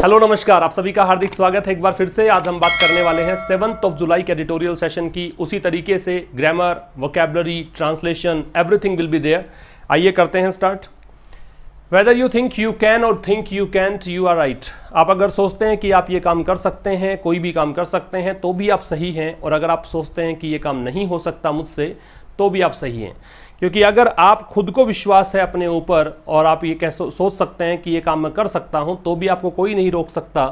Hello नमस्कार, आप सभी का हार्दिक स्वागत है एक बार फिर से। आज हम बात करने वाले हैं 7 जुलाई के एडिटोरियल सेशन की। उसी तरीके से grammar, vocabulary, translation, everything will be there. आइए करते हैं start. Whether you think you can or think you can't, you are right. आप अगर सोचते हैं कि आप ये काम कर सकते हैं, कोई भी काम कर सकते हैं, तो भी आप सही हैं। और अगर आप सोचते हैं कि ये काम नहीं हो सकता मुझसे, तो भी आप सही हैं। क्योंकि अगर आप खुद को विश्वास है अपने ऊपर और आप ये सोच सकते हैं कि ये काम मैं कर सकता हूं, तो भी आपको कोई नहीं रोक सकता।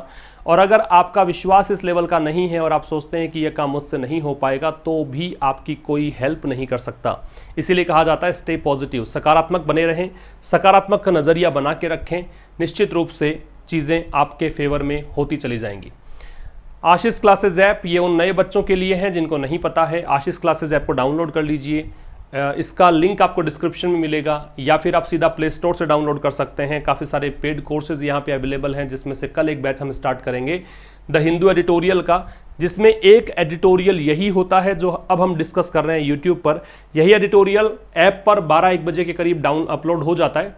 और अगर आपका विश्वास इस लेवल का नहीं है और आप सोचते हैं कि ये काम मुझसे नहीं हो पाएगा, तो भी आपकी कोई हेल्प नहीं कर सकता। इसीलिए कहा जाता है स्टे पॉजिटिव, सकारात्मक बने रहें, सकारात्मक का नज़रिया बना के रखें। निश्चित रूप से चीज़ें आपके फेवर में होती चली जाएंगी। आशीष क्लासेस ऐप, ये उन नए बच्चों के लिए है जिनको नहीं पता है। आशीष क्लासेस ऐप को डाउनलोड कर लीजिए। इसका लिंक आपको डिस्क्रिप्शन में मिलेगा, या फिर आप सीधा प्ले स्टोर से डाउनलोड कर सकते हैं। काफ़ी सारे पेड कोर्सेज यहाँ पे अवेलेबल हैं, जिसमें से कल एक बैच हम स्टार्ट करेंगे द हिंदू एडिटोरियल का, जिसमें एक एडिटोरियल यही होता है जो अब हम डिस्कस कर रहे हैं यूट्यूब पर। यही एडिटोरियल ऐप पर 12-1 बजे के करीब अपलोड हो जाता है,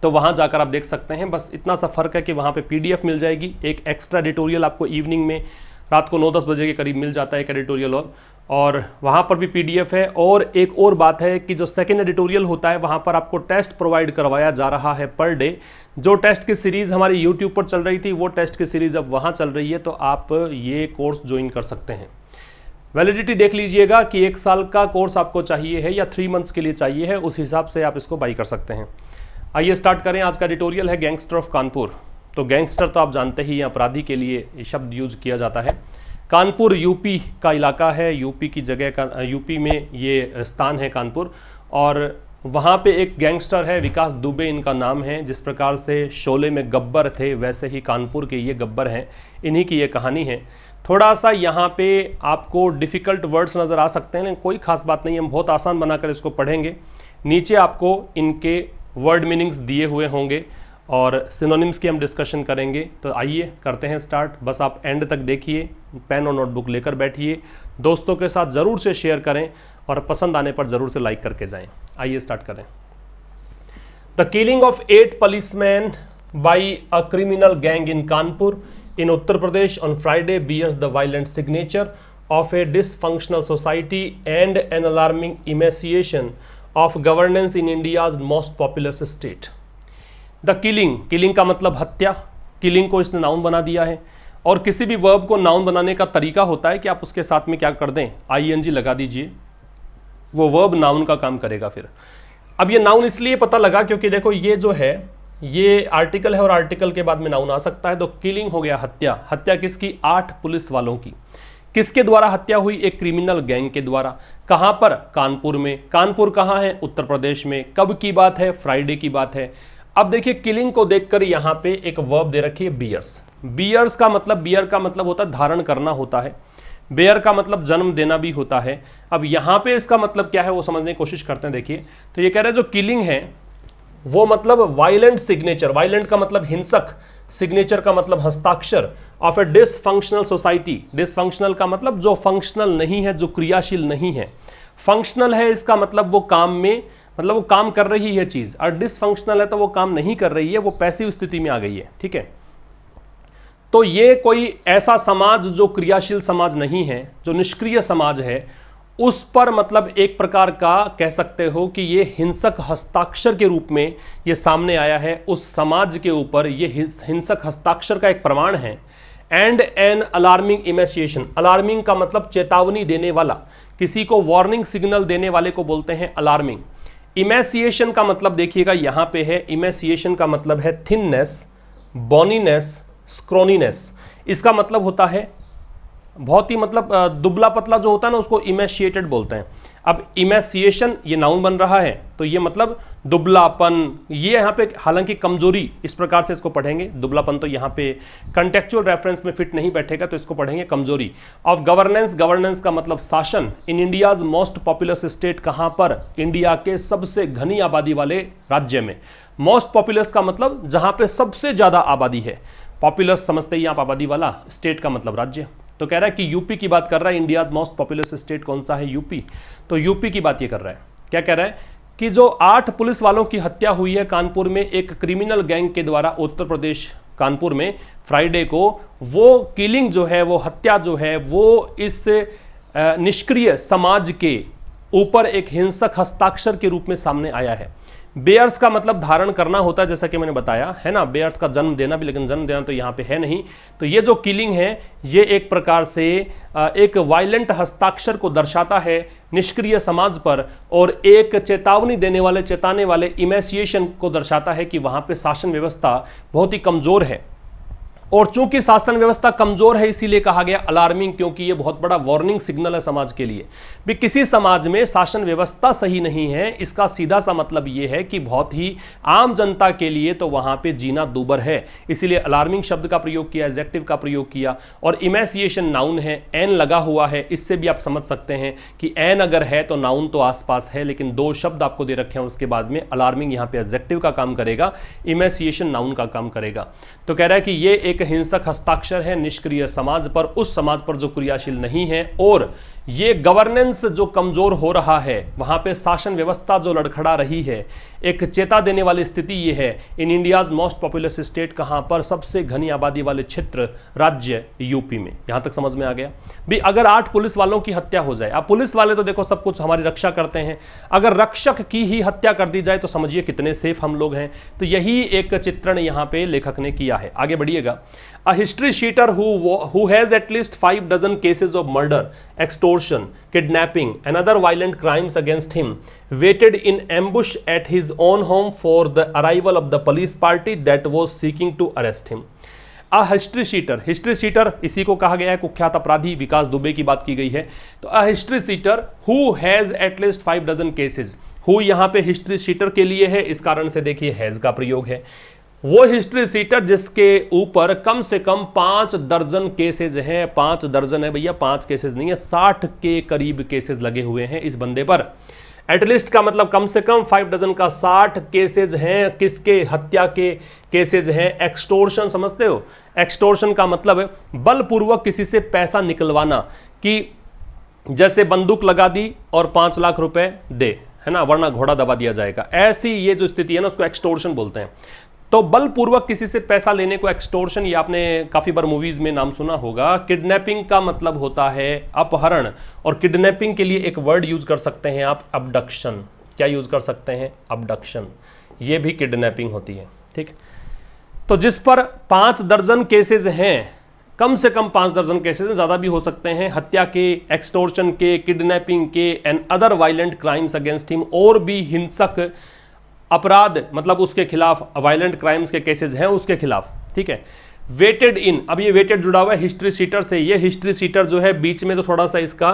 तो वहाँ जाकर आप देख सकते हैं। बस इतना सा फ़र्क है कि वहाँ पे PDF मिल जाएगी। एक एक्स्ट्रा एडिटोरियल आपको इवनिंग में रात को 9-10 बजे के करीब मिल जाता है, एक एडिटोरियल और वहाँ पर भी PDF है। और एक और बात है कि जो सेकेंड एडिटोरियल होता है, वहाँ पर आपको टेस्ट प्रोवाइड करवाया जा रहा है पर डे। जो टेस्ट की सीरीज़ हमारी यूट्यूब पर चल रही थी, वो टेस्ट की सीरीज़ अब वहाँ चल रही है, तो आप ये कोर्स ज्वाइन कर सकते हैं। वैलिडिटी देख लीजिएगा कि 1 साल का कोर्स आपको चाहिए है या 3 मंथ्स के लिए चाहिए है, उस हिसाब से आप इसको बाई कर सकते हैं। आइए स्टार्ट करें। आज का एडिटोरियल है गैंगस्टर ऑफ कानपुर। तो गैंगस्टर तो आप जानते ही, अपराधी के लिए ये शब्द यूज किया जाता है। कानपुर यूपी का इलाका है, यूपी की जगह का, यूपी में ये स्थान है कानपुर। और वहाँ पे एक गैंगस्टर है, विकास दुबे इनका नाम है। जिस प्रकार से शोले में गब्बर थे, वैसे ही कानपुर के ये गब्बर हैं। इन्हीं की ये कहानी है। थोड़ा सा यहाँ पे आपको डिफ़िकल्ट वर्ड्स नज़र आ सकते हैं, लेकिन कोई ख़ास बात नहीं, हम बहुत आसान बनाकर इसको पढ़ेंगे। नीचे आपको इनके वर्ड मीनिंग्स दिए हुए होंगे और सिनोनिम्स की हम डिस्कशन करेंगे। तो आइए करते हैं स्टार्ट। बस आप एंड तक देखिए, पेन और नोटबुक लेकर बैठिए, दोस्तों के साथ ज़रूर से शेयर करें और पसंद आने पर ज़रूर से लाइक करके जाएं। आइए स्टार्ट करें। The killing of 8 policeman by a criminal gang in Kanpur in Uttar Pradesh on Friday bears the violent signature of a dysfunctional society and an alarming emaciation of governance in India's most populous state. The killing का मतलब हत्या। Killing को इसने noun बना दिया है। और किसी भी वर्ब को नाउन बनाने का तरीका होता है कि आप उसके साथ में क्या कर दें, ING लगा दीजिए, वो वर्ब नाउन का काम करेगा। फिर अब ये नाउन इसलिए पता लगा क्योंकि देखो ये जो है ये आर्टिकल है और आर्टिकल के बाद में नाउन आ सकता है। तो किलिंग हो गया हत्या। हत्या किसकी? 8 पुलिस वालों की। किसके द्वारा हत्या हुई? एक क्रिमिनल गैंग के द्वारा। कहां पर? कानपुर में। कानपुर कहां है? उत्तर प्रदेश में। कब की बात है? फ्राइडे की बात है। अब देखिए किलिंग को देखकर यहां पे एक वर्ब दे रखी है बियर्स। बियर का मतलब होता है धारण करना होता है। बेयर का मतलब जन्म देना भी होता है। अब यहां पे इसका मतलब क्या है वो समझने की कोशिश करते हैं। देखिए तो ये कह रहे हैं जो किलिंग है वो मतलब वायलेंट सिग्नेचर। वायलेंट का मतलब हिंसक, सिग्नेचर का मतलब हस्ताक्षर, of A dysfunctional society. Dysfunctional का मतलब जो फंक्शनल नहीं है, जो क्रियाशील नहीं है। फंक्शनल है इसका मतलब वो काम में, मतलब वो काम कर रही है चीज, और डिसफंक्शनल है तो वो काम नहीं कर रही है, वो पैसिव स्थिति में आ गई है। ठीक है, तो ये कोई ऐसा समाज जो क्रियाशील समाज नहीं है, जो निष्क्रिय समाज है, उस पर मतलब एक प्रकार का कह सकते हो कि ये हिंसक हस्ताक्षर के रूप में ये सामने आया है। उस समाज के ऊपर ये हिंसक हस्ताक्षर का एक प्रमाण है। And an alarming emaciation. Alarming का मतलब चेतावनी देने वाला, किसी को वार्निंग सिग्नल देने वाले को बोलते हैं अलार्मिंग। इमेसिएशन का मतलब देखिएगा यहां पे है, इमेसिएशन का मतलब है थिननेस, बॉनीनेस, स्क्रोनीनेस। इसका मतलब होता है बहुत ही मतलब दुबला पतला जो होता है ना, उसको इमेशिएटेड बोलते हैं। अब इमेसिएशन ये नाउन बन रहा है, तो ये मतलब दुबलापन, ये यहाँ पे हालांकि कमजोरी, इस प्रकार से इसको पढ़ेंगे। दुबलापन तो यहाँ पे कंटेक्चुअल रेफरेंस में फिट नहीं बैठेगा, तो इसको पढ़ेंगे कमजोरी। ऑफ गवर्नेंस, गवर्नेंस का मतलब शासन। In India's most populous state, कहाँ पर? इंडिया के सबसे घनी आबादी वाले राज्य में। मोस्ट पॉपुलस का मतलब जहाँ पे सबसे ज्यादा आबादी है। पॉपुलस समझते ही आप आबादी वाला, स्टेट का मतलब राज्य। तो कह रहा है कि यूपी की बात कर रहा है। इंडिया मोस्ट पॉपुलस स्टेट कौन सा है? यूपी। तो यूपी की बात ये कर रहा है। क्या कह रहा है कि जो 8 पुलिस वालों की हत्या हुई है कानपुर में एक क्रिमिनल गैंग के द्वारा उत्तर प्रदेश कानपुर में फ्राइडे को, वो किलिंग जो है, वो हत्या जो है, वो इस निष्क्रिय समाज के ऊपर एक हिंसक हस्ताक्षर के रूप में सामने आया है। बेयर्स का मतलब धारण करना होता है, जैसा कि मैंने बताया है ना, बेयर्स का जन्म देना भी, लेकिन जन्म देना तो यहाँ पे है नहीं। तो ये जो किलिंग है ये एक प्रकार से एक वायलेंट हस्ताक्षर को दर्शाता है निष्क्रिय समाज पर, और एक चेतावनी देने वाले, चेताने वाले इमेसिएशन को दर्शाता है कि वहां पे शासन व्यवस्था बहुत ही कमजोर है। और चूंकि शासन व्यवस्था कमजोर है इसीलिए कहा गया अलार्मिंग, क्योंकि यह बहुत बड़ा वार्निंग सिग्नल है समाज के लिए भी। किसी समाज में शासन व्यवस्था सही नहीं है, इसका सीधा सा मतलब यह है कि बहुत ही आम जनता के लिए तो वहां पे जीना दूभर है। इसीलिए अलार्मिंग शब्द का प्रयोग किया, एडजेक्टिव का प्रयोग किया, और इमेसिएशन नाउन है, एन लगा हुआ है। इससे भी आप समझ सकते हैं कि एन अगर है तो नाउन तो आसपास है, लेकिन दो शब्द आपको दे रखे हैं उसके बाद में। अलार्मिंग यहां पे एडजेक्टिव का काम करेगा, इमेसिएशन नाउन का काम करेगा। तो कह रहा है कि ये एक हिंसक हस्ताक्षर है निष्क्रिय समाज पर, उस समाज पर जो क्रियाशील नहीं है, और ये गवर्नेंस जो कमजोर हो रहा है, वहां पे शासन व्यवस्था जो लड़खड़ा रही है। एक चेता देने वाली स्थिति ये है in India's most populous state, कहां पर, सबसे घनी आबादी वाले क्षेत्र, राज्य यूपी में। यहां तक समझ में आ गया भी। अगर 8 पुलिस वालों की हत्या हो जाए, अब पुलिस वाले तो देखो सब कुछ हमारी रक्षा करते हैं, अगर रक्षक की ही हत्या कर दी जाए तो समझिए कितने सेफ हम लोग हैं। तो यही एक चित्रण यहां पे लेखक ने किया है। आगे बढ़िएगा। A history sheeter who has at least 5 dozen cases of murder, extortion, kidnapping and other violent crimes against him waited in ambush at his own home for the arrival of the police party that was seeking to arrest him. A history sheeter इसी को कहा गया है कुख्यात अपराधी, विकास दुबे की बात की गई है। तो a history sheeter who has at least 5 dozen cases, who यहाँ पे हिस्ट्री शीटर के लिए है, इस कारण से देखिए हैज का प्रयोग है। वो हिस्ट्री सीटर जिसके ऊपर कम से कम 5 दर्जन केसेज हैं। 5 दर्जन है भैया, 5 केसेज नहीं है, 60 के करीब केसेज लगे हुए हैं इस बंदे पर। एटलीस्ट का मतलब कम से कम 5 डजन का 60 केसेज हैं। किसके? हत्या के केसेज हैं। एक्सटोर्शन समझते हो? एक्सटोर्शन का मतलब बलपूर्वक किसी से पैसा निकलवाना, कि जैसे बंदूक लगा दी और 5 लाख रुपए दे, है ना, वरना घोड़ा दबा दिया जाएगा। ऐसी ये जो स्थिति है ना, उसको एक्सटोर्शन बोलते हैं। तो बलपूर्वक किसी से पैसा लेने को एक्सटोर्शन, ये आपने काफी बार मूवीज में नाम सुना होगा। किडनैपिंग का मतलब होता है अपहरण, और किडनैपिंग के लिए एक वर्ड यूज कर सकते हैं आप, अबडक्शन। क्या यूज कर सकते हैं? अबडक्शन। ये भी किडनैपिंग होती है, ठीक। तो जिस पर 5 दर्जन केसेस हैं, कम से कम 5 दर्जन केसेस, ज्यादा भी हो सकते हैं, हत्या के, एक्सटोर्शन के, किडनैपिंग के and other violent crimes against him, और भी हिंसक अपराध मतलब उसके खिलाफ, वायलेंट क्राइम्स के केसेस हैं उसके खिलाफ, ठीक है। वेटेड इन, अब ये वेटेड जुड़ा हुआ है हिस्ट्री सीटर से। ये हिस्ट्री सीटर जो है बीच में तो थोड़ा सा इसका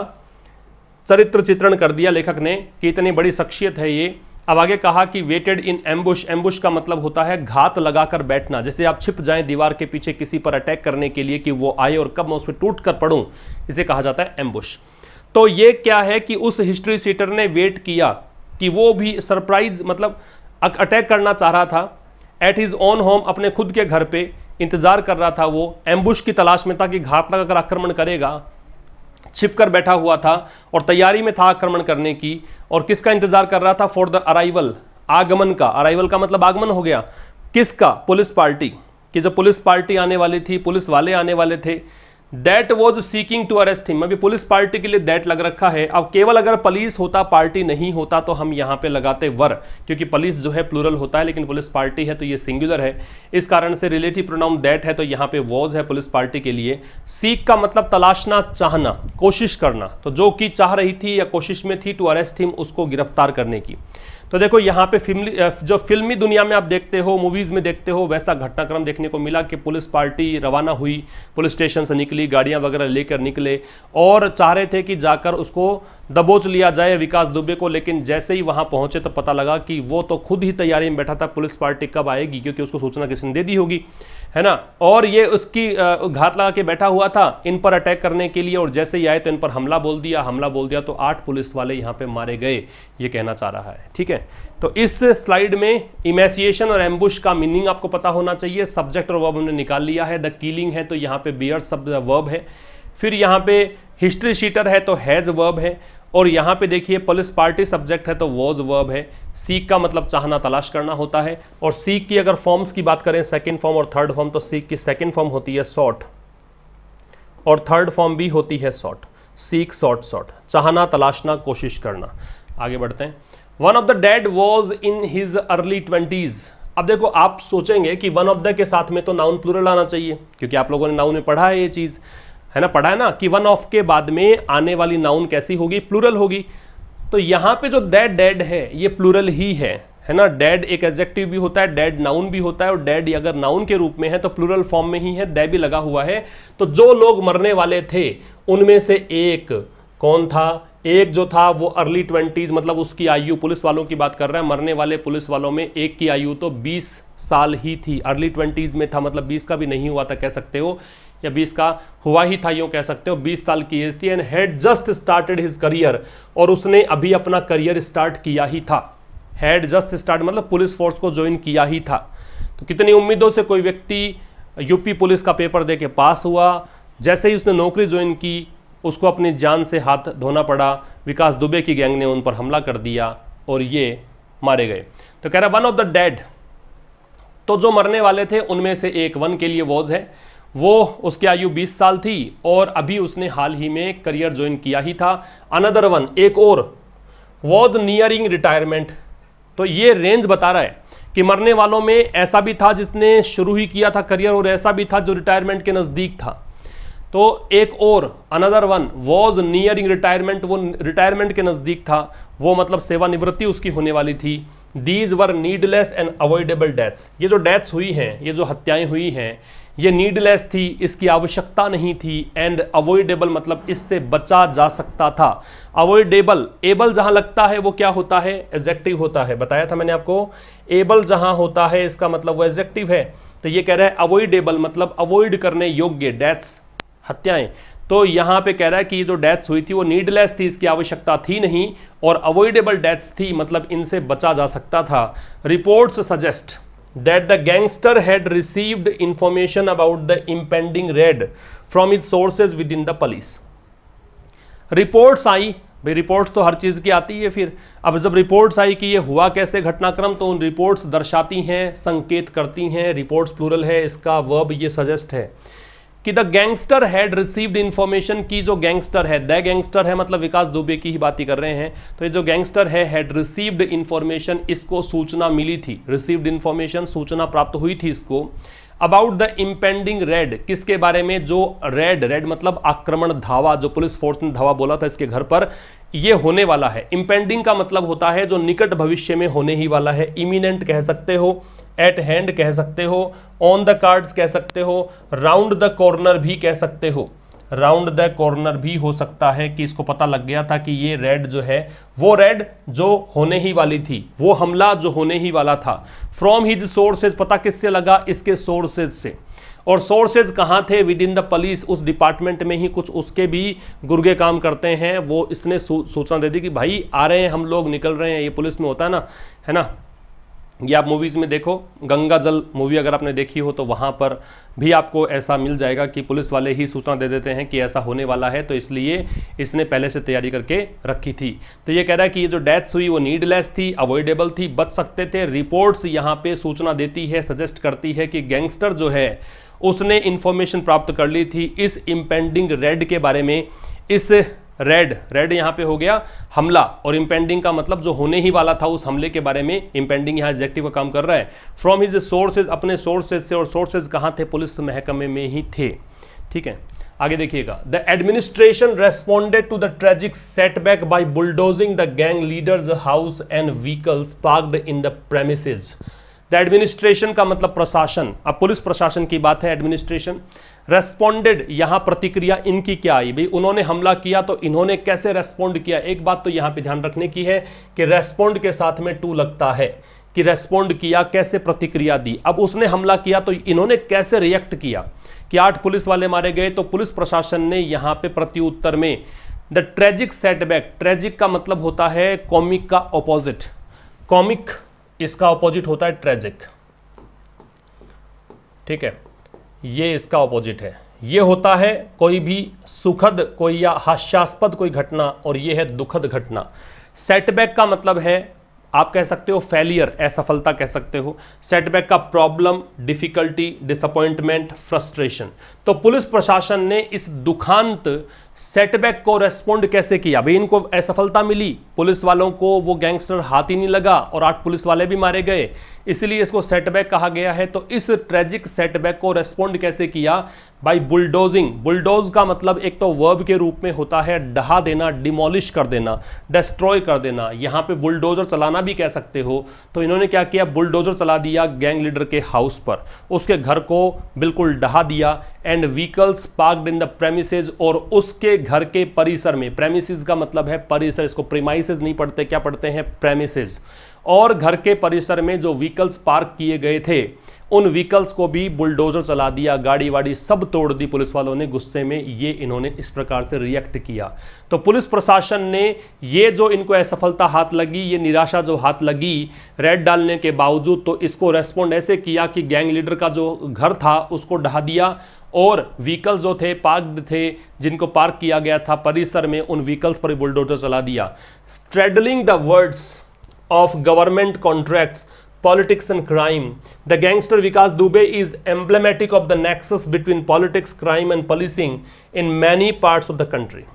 चरित्र चित्रण कर दिया लेखक ने कि इतनी बड़ी शख्सियत है ये। अब आगे कहा कि वेटेड इन एम्बुश। एम्बुश का मतलब होता है घात लगाकर बैठना, जैसे आप छिप जाएं दीवार के पीछे किसी पर अटैक करने के लिए कि वो आए और कब मैं उस पर टूट कर पड़ूं, इसे कहा जाता है एम्बुश। तो ये क्या है कि उस हिस्ट्री सीटर ने वेट किया कि वो भी सरप्राइज मतलब अटैक करना चाह रहा था। एट हिज ओन होम, अपने खुद के घर पे इंतजार कर रहा था वो, एम्बुश की तलाश में था कि घात लगाकर आक्रमण करेगा। छिपकर बैठा हुआ था और तैयारी में था आक्रमण करने की। और किसका इंतजार कर रहा था? फॉर द अराइवल, आगमन का। अराइवल का मतलब आगमन हो गया। किसका? पुलिस पार्टी कि जब पुलिस पार्टी आने वाली थी, पुलिस वाले आने वाले थे। That was seeking to arrest him, अभी पुलिस पार्टी के लिए दैट लग रखा है। अब केवल अगर पुलिस होता, पार्टी नहीं होता, तो हम यहाँ पे लगाते वर, क्योंकि पुलिस जो है प्लूरल होता है, लेकिन पुलिस पार्टी है तो ये सिंगुलर है, इस कारण से रिलेटिव प्रोनाउन दैट है, तो यहाँ पे वॉज है पुलिस पार्टी के लिए। सीक का मतलब तलाशना, चाहना, कोशिश करना। तो जो कि चाह रही थी या कोशिश में थी टू अरेस्ट हिम, उसको गिरफ्तार करने की। तो देखो यहाँ पे जो फिल्मी दुनिया में आप देखते हो, मूवीज में देखते हो, वैसा घटनाक्रम देखने को मिला कि पुलिस पार्टी रवाना हुई, पुलिस स्टेशन से निकली, गाड़ियां वगैरह लेकर निकले और चाह रहे थे कि जाकर उसको दबोच लिया जाए विकास दुबे को। लेकिन जैसे ही वहां पहुंचे तो पता लगा कि वो तो खुद ही तैयारी में बैठा था, पुलिस पार्टी कब आएगी, क्योंकि उसको सूचना किसी ने दे दी होगी, है ना। और ये उसकी घात लगा के बैठा हुआ था इन पर अटैक करने के लिए, और जैसे ही आए तो इन पर हमला बोल दिया तो 8 पुलिस वाले यहाँ पे मारे गए, ये कहना चाह रहा है, ठीक है। तो इस स्लाइड में इमेसिएशन और एम्बुश का मीनिंग आपको पता होना चाहिए। सब्जेक्ट और वर्ब हमने निकाल लिया है। द किलिंग है तो यहाँ पे बियर शब्द वर्ब है। फिर यहाँ पे हिस्ट्री शीटर है तो हैज वर्ब है, और यहां पे देखिए पुलिस पार्टी सब्जेक्ट है तो वॉज वर्ब है, सीक का मतलब चाहना तलाश करना होता है, और सीक की अगर फॉर्म्स की बात करें सेकंड फॉर्म और थर्ड फॉर्म, तो सीक की सेकंड फॉर्म होती है सॉट और थर्ड फॉर्म भी होती है सॉट, सीक सॉट सॉट, चाहना तलाशना कोशिश करना। आगे बढ़ते हैं। One of the did was in his early 20s। अब देखो आप सोचेंगे कि वन ऑफ द के साथ में तो नाउन प्लूरल आना चाहिए, क्योंकि आप लोगों ने नाउन में पढ़ा है ये चीज, है ना, पढ़ा है ना कि वन ऑफ के बाद में आने वाली नाउन कैसी होगी, प्लूरल होगी। तो यहां पे जो दैट डेड है ये प्लूरल ही है ना। डेड एक एडजेक्टिव भी होता है, डेड नाउन भी होता है, और डेड अगर नाउन के रूप में है तो प्लूरल फॉर्म में ही है, दे भी लगा हुआ है। तो जो लोग मरने वाले थे उनमें से एक कौन था, एक जो था वो अर्ली 20s, मतलब उसकी आयु, पुलिस वालों की बात कर रहा है, मरने वाले पुलिस वालों में एक की आयु तो 20 साल ही थी, अर्ली 20s में था, मतलब 20 का भी नहीं हुआ था कह सकते हो, या 20 का हुआ ही था यूं कह सकते हो, 20 साल की एज थी। And had just started his career, और उसने अभी अपना करियर स्टार्ट किया ही था। हैड जस्ट स्टार्ट मतलब पुलिस फोर्स को ज्वाइन किया ही था। तो कितनी उम्मीदों से कोई व्यक्ति यूपी पुलिस का पेपर दे के पास हुआ, जैसे ही उसने नौकरी ज्वाइन की उसको अपनी जान से हाथ धोना पड़ा, विकास दुबे की गैंग ने उन पर हमला कर दिया और ये मारे गए। तो कह रहा वन ऑफ द डेड, तो जो मरने वाले थे उनमें से एक, वन के लिए वॉज है, वो उसकी आयु 20 साल थी और अभी उसने हाल ही में करियर ज्वाइन किया ही था। अनदर वन, एक और, वॉज नियरिंग रिटायरमेंट। तो ये रेंज बता रहा है कि मरने वालों में ऐसा भी था जिसने शुरू ही किया था करियर, और ऐसा भी था जो रिटायरमेंट के नजदीक था। तो एक और, another one was nearing retirement, वो रिटायरमेंट के नजदीक था, वो मतलब सेवानिवृत्ति उसकी होने वाली थी। These were needless and avoidable deaths, ये जो डेथ्स हुई हैं, ये जो हत्याएं हुई हैं, ये नीडलेस थी, इसकी आवश्यकता नहीं थी, एंड अवॉइडेबल मतलब इससे बचा जा सकता था। अवॉइडेबल, एबल जहां लगता है वो क्या होता है, एडजेक्टिव होता है, बताया था मैंने आपको, एबल जहां होता है इसका मतलब वो एडजेक्टिव है। तो ये कह रहा है अवॉइडेबल मतलब अवॉइड करने योग्य, डेथ्स हत्याएं। तो यहां पे कह रहा है कि ये जो डेथ्स हुई थी वो नीडलेस थी, इसकी आवश्यकता थी नहीं, और अवॉइडेबल डेथ्स थी मतलब इनसे बचा जा सकता था। Reports suggest that the gangster had received information about the impending raid from its sources within the police. Reports आई, भाई रिपोर्ट्स तो हर चीज की आती है, फिर अब जब रिपोर्ट्स आई कि ये हुआ कैसे घटनाक्रम, तो उन रिपोर्ट्स दर्शाती हैं, संकेत करती हैं, रिपोर्ट्स प्लूरल है, इसका वर्ब ये सजेस्ट है कि the gangster had received information, की जो गैंगस्टर है, द गैंगस्टर है मतलब विकास दुबे की ही बात ही कर रहे हैं, तो ये जो गैंगस्टर है हैड रिसीव्ड इंफॉर्मेशन, इसको सूचना मिली थी, रिसीव्ड इंफॉर्मेशन सूचना प्राप्त हुई थी इसको, अबाउट द इंपेंडिंग रेड, किसके बारे में, जो रेड, रेड मतलब आक्रमण, धावा, जो पुलिस फोर्स ने धावा बोला था इसके घर पर, ये होने वाला है। इंपेंडिंग का मतलब होता है जो निकट भविष्य में होने ही वाला है, इमिनेंट कह सकते हो, एट हैंड कह सकते हो, ऑन द कार्ड्स कह सकते हो, राउंड द कॉर्नर भी कह सकते हो, राउंड द कॉर्नर भी हो सकता है कि इसको पता लग गया था कि ये रेड जो है वो रेड जो होने ही वाली थी, वो हमला जो होने ही वाला था। फ्रॉम हिज सोर्सेज, पता किससे लगा, इसके सोर्सेज से, और सोर्सेज कहाँ थे, विद इन द पुलिस, उस डिपार्टमेंट में ही कुछ उसके भी गुर्गे काम करते हैं, वो इसने सूचना दे दी कि भाई आ रहे हैं हम लोग, निकल रहे हैं, ये पुलिस में होता है ना। ये आप मूवीज़ में देखो, गंगा जल मूवी अगर आपने देखी हो तो वहाँ पर भी आपको ऐसा मिल जाएगा कि पुलिस वाले ही सूचना दे देते हैं कि ऐसा होने वाला है, तो इसलिए इसने पहले से तैयारी करके रखी थी। तो ये कह रहा है कि ये जो डेथ्स हुई वो नीडलेस थी, अवॉइडेबल थी, बच सकते थे। रिपोर्ट्स यहाँ पे सूचना देती है, सजेस्ट करती है कि गैंगस्टर जो है उसने इंफॉर्मेशन प्राप्त कर ली थी इस इम्पेंडिंग रेड के बारे में। इस रेड, रेड यहाँ पे हो गया हमला, और इंपेंडिंग का मतलब जो होने ही वाला था उस हमले के बारे में, इंपेंडिंग यहाँ एडजेक्टिव का काम कर रहा है। फ्रॉम हिज सोर्सेज, अपने सोर्सेज से, और सोर्सेज कहाँ थे, पुलिस महकमे में ही थे। ठीक है, आगे देखिएगा। The administration responded to the tragic setback by bulldozing the gang leaders house and vehicles parked in the premises. The administration का मतलब प्रशासन, अब पुलिस प्रशासन की बात है, एडमिनिस्ट्रेशन। रेस्पॉन्डेड, यहां प्रतिक्रिया इनकी क्या आई, भाई उन्होंने हमला किया तो इन्होंने कैसे रेस्पॉन्ड किया। एक बात तो यहां पे ध्यान रखने की है कि रेस्पॉन्ड के साथ में टू लगता है, कि रेस्पॉन्ड किया, कैसे प्रतिक्रिया दी। अब उसने हमला किया तो इन्होंने कैसे रिएक्ट किया, कि 8 पुलिस वाले मारे गए, तो पुलिस प्रशासन ने यहां पे प्रत्युत्तर में द ट्रेजिक सेटबैक, ट्रेजिक का मतलब होता है कॉमिक का ऑपोजिट, कॉमिक इसका ऑपोजिट होता है ट्रेजिक, ठीक है, ये इसका ऑपोजिट है, ये होता है कोई भी सुखद कोई या हास्यास्पद कोई घटना, और ये है दुखद घटना। सेटबैक का मतलब है, आप कह सकते हो फेलियर, असफलता कह सकते हो। सेटबैक का प्रॉब्लम, डिफिकल्टी, डिसअपॉइंटमेंट, फ्रस्ट्रेशन। तो पुलिस प्रशासन ने इस दुखांत सेटबैक को रेस्पॉन्ड कैसे किया? भाई इनको असफलता मिली, पुलिस वालों को वो गैंगस्टर हाथ ही नहीं लगा और 8 पुलिस वाले भी मारे गए, इसलिए इसको सेटबैक कहा गया है। तो इस ट्रेजिक सेटबैक को रेस्पॉन्ड कैसे किया? By bulldozing. बुलडोज का मतलब एक तो वर्ब के रूप में होता है ढहा देना, डिमोलिश कर देना, डिस्ट्रॉय कर देना। यहाँ पे बुलडोजर चलाना भी कह सकते हो। तो इन्होंने क्या किया? बुलडोजर चला दिया गैंग लीडर के हाउस पर, उसके घर को बिल्कुल ढहा दिया। And vehicles parked in the premises, और उसके घर के परिसर में, प्रेमिसेस का मतलब है परिसर, इसको प्रीमाइसेस नहीं पढ़ते, क्या पढ़ते हैं? प्रेमिसेस। और घर के परिसर में जो व्हीकल्स पार्क किए गए थे उन व्हीकल्स को भी बुलडोजर चला दिया, गाड़ी वाड़ी सब तोड़ दी पुलिस वालों ने गुस्से में। ये इन्होंने इस प्रकार से रिएक्ट किया। तो पुलिस प्रशासन ने ये जो इनको असफलता हाथ लगी, ये निराशा जो हाथ लगी रेड डालने के बावजूद, तो इसको रेस्पॉन्ड ऐसे किया कि गैंग लीडर का जो घर था उसको ढहा दिया, और व्हीकल्स जो थे पार्क्ड थे, जिनको पार्क किया गया था परिसर में, उन व्हीकल्स पर बुलडोजर चला दिया। Straddling the words of government contracts, politics and crime, the gangster Vikas Dubey is emblematic of the nexus between politics, crime and policing in many parts of the country.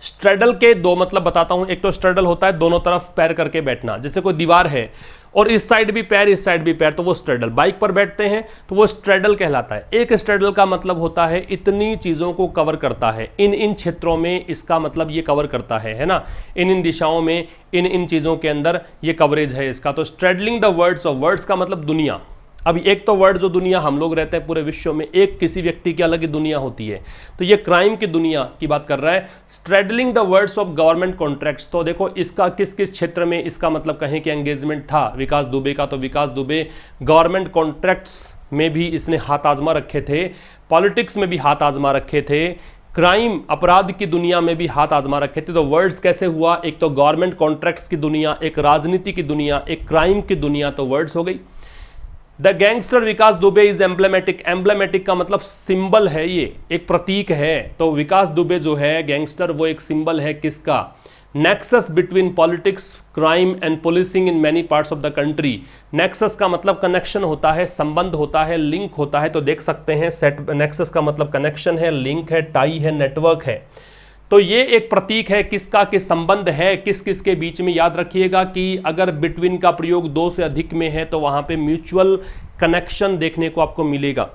Straddle के दो मतलब बताता हूं। एक तो straddle होता है दोनों तरफ पैर करके बैठना, जैसे कोई दीवार है और इस साइड भी पैर इस साइड भी पैर, तो वो स्ट्रेडल। बाइक पर बैठते हैं तो वो स्ट्रेडल कहलाता है। एक स्ट्रेडल का मतलब होता है इतनी चीज़ों को कवर करता है, इन क्षेत्रों में, इसका मतलब ये कवर करता है ना, इन दिशाओं में, इन चीज़ों के अंदर ये कवरेज है इसका। तो स्ट्रेडलिंग द वर्ड्स ऑफ, वर्ड्स का मतलब दुनिया। अभी एक तो वर्ड जो दुनिया हम लोग रहते हैं पूरे विश्व में, एक किसी व्यक्ति की अलग ही दुनिया होती है, तो ये क्राइम की दुनिया की बात कर रहा है। Straddling the words of government contracts, तो देखो इसका किस किस क्षेत्र में इसका मतलब कहें कि एंगेजमेंट था विकास दुबे का, तो विकास दुबे गवर्नमेंट कॉन्ट्रैक्ट्स में भी इसने हाथ आजमा रखे थे, पॉलिटिक्स में भी हाथ आजमा रखे थे, क्राइम अपराध की दुनिया में भी हाथ आजमा रखे थे। तो वर्ड्स कैसे हुआ? एक तो गवर्नमेंट कॉन्ट्रैक्ट्स की दुनिया, एक राजनीति की दुनिया, एक क्राइम की दुनिया, तो वर्ड्स हो गई। The gangster Vikas Dubey is emblematic. Emblematic का मतलब सिंबल है, ये एक प्रतीक है। तो विकास दुबे जो है गैंगस्टर, वो एक सिंबल है किसका? Nexus between politics, crime and policing in many parts of the country. Nexus का मतलब कनेक्शन होता है, संबंध होता है, लिंक होता है। तो देख सकते हैं सेट, नेक्सस का मतलब कनेक्शन है, लिंक है, टाई है, नेटवर्क है। तो ये एक प्रतीक है किसका? कि संबंध है किस किस के बीच में। याद रखिएगा कि अगर बिटवीन का प्रयोग 2 से अधिक में है तो वहां पे म्यूचुअल कनेक्शन देखने को आपको मिलेगा।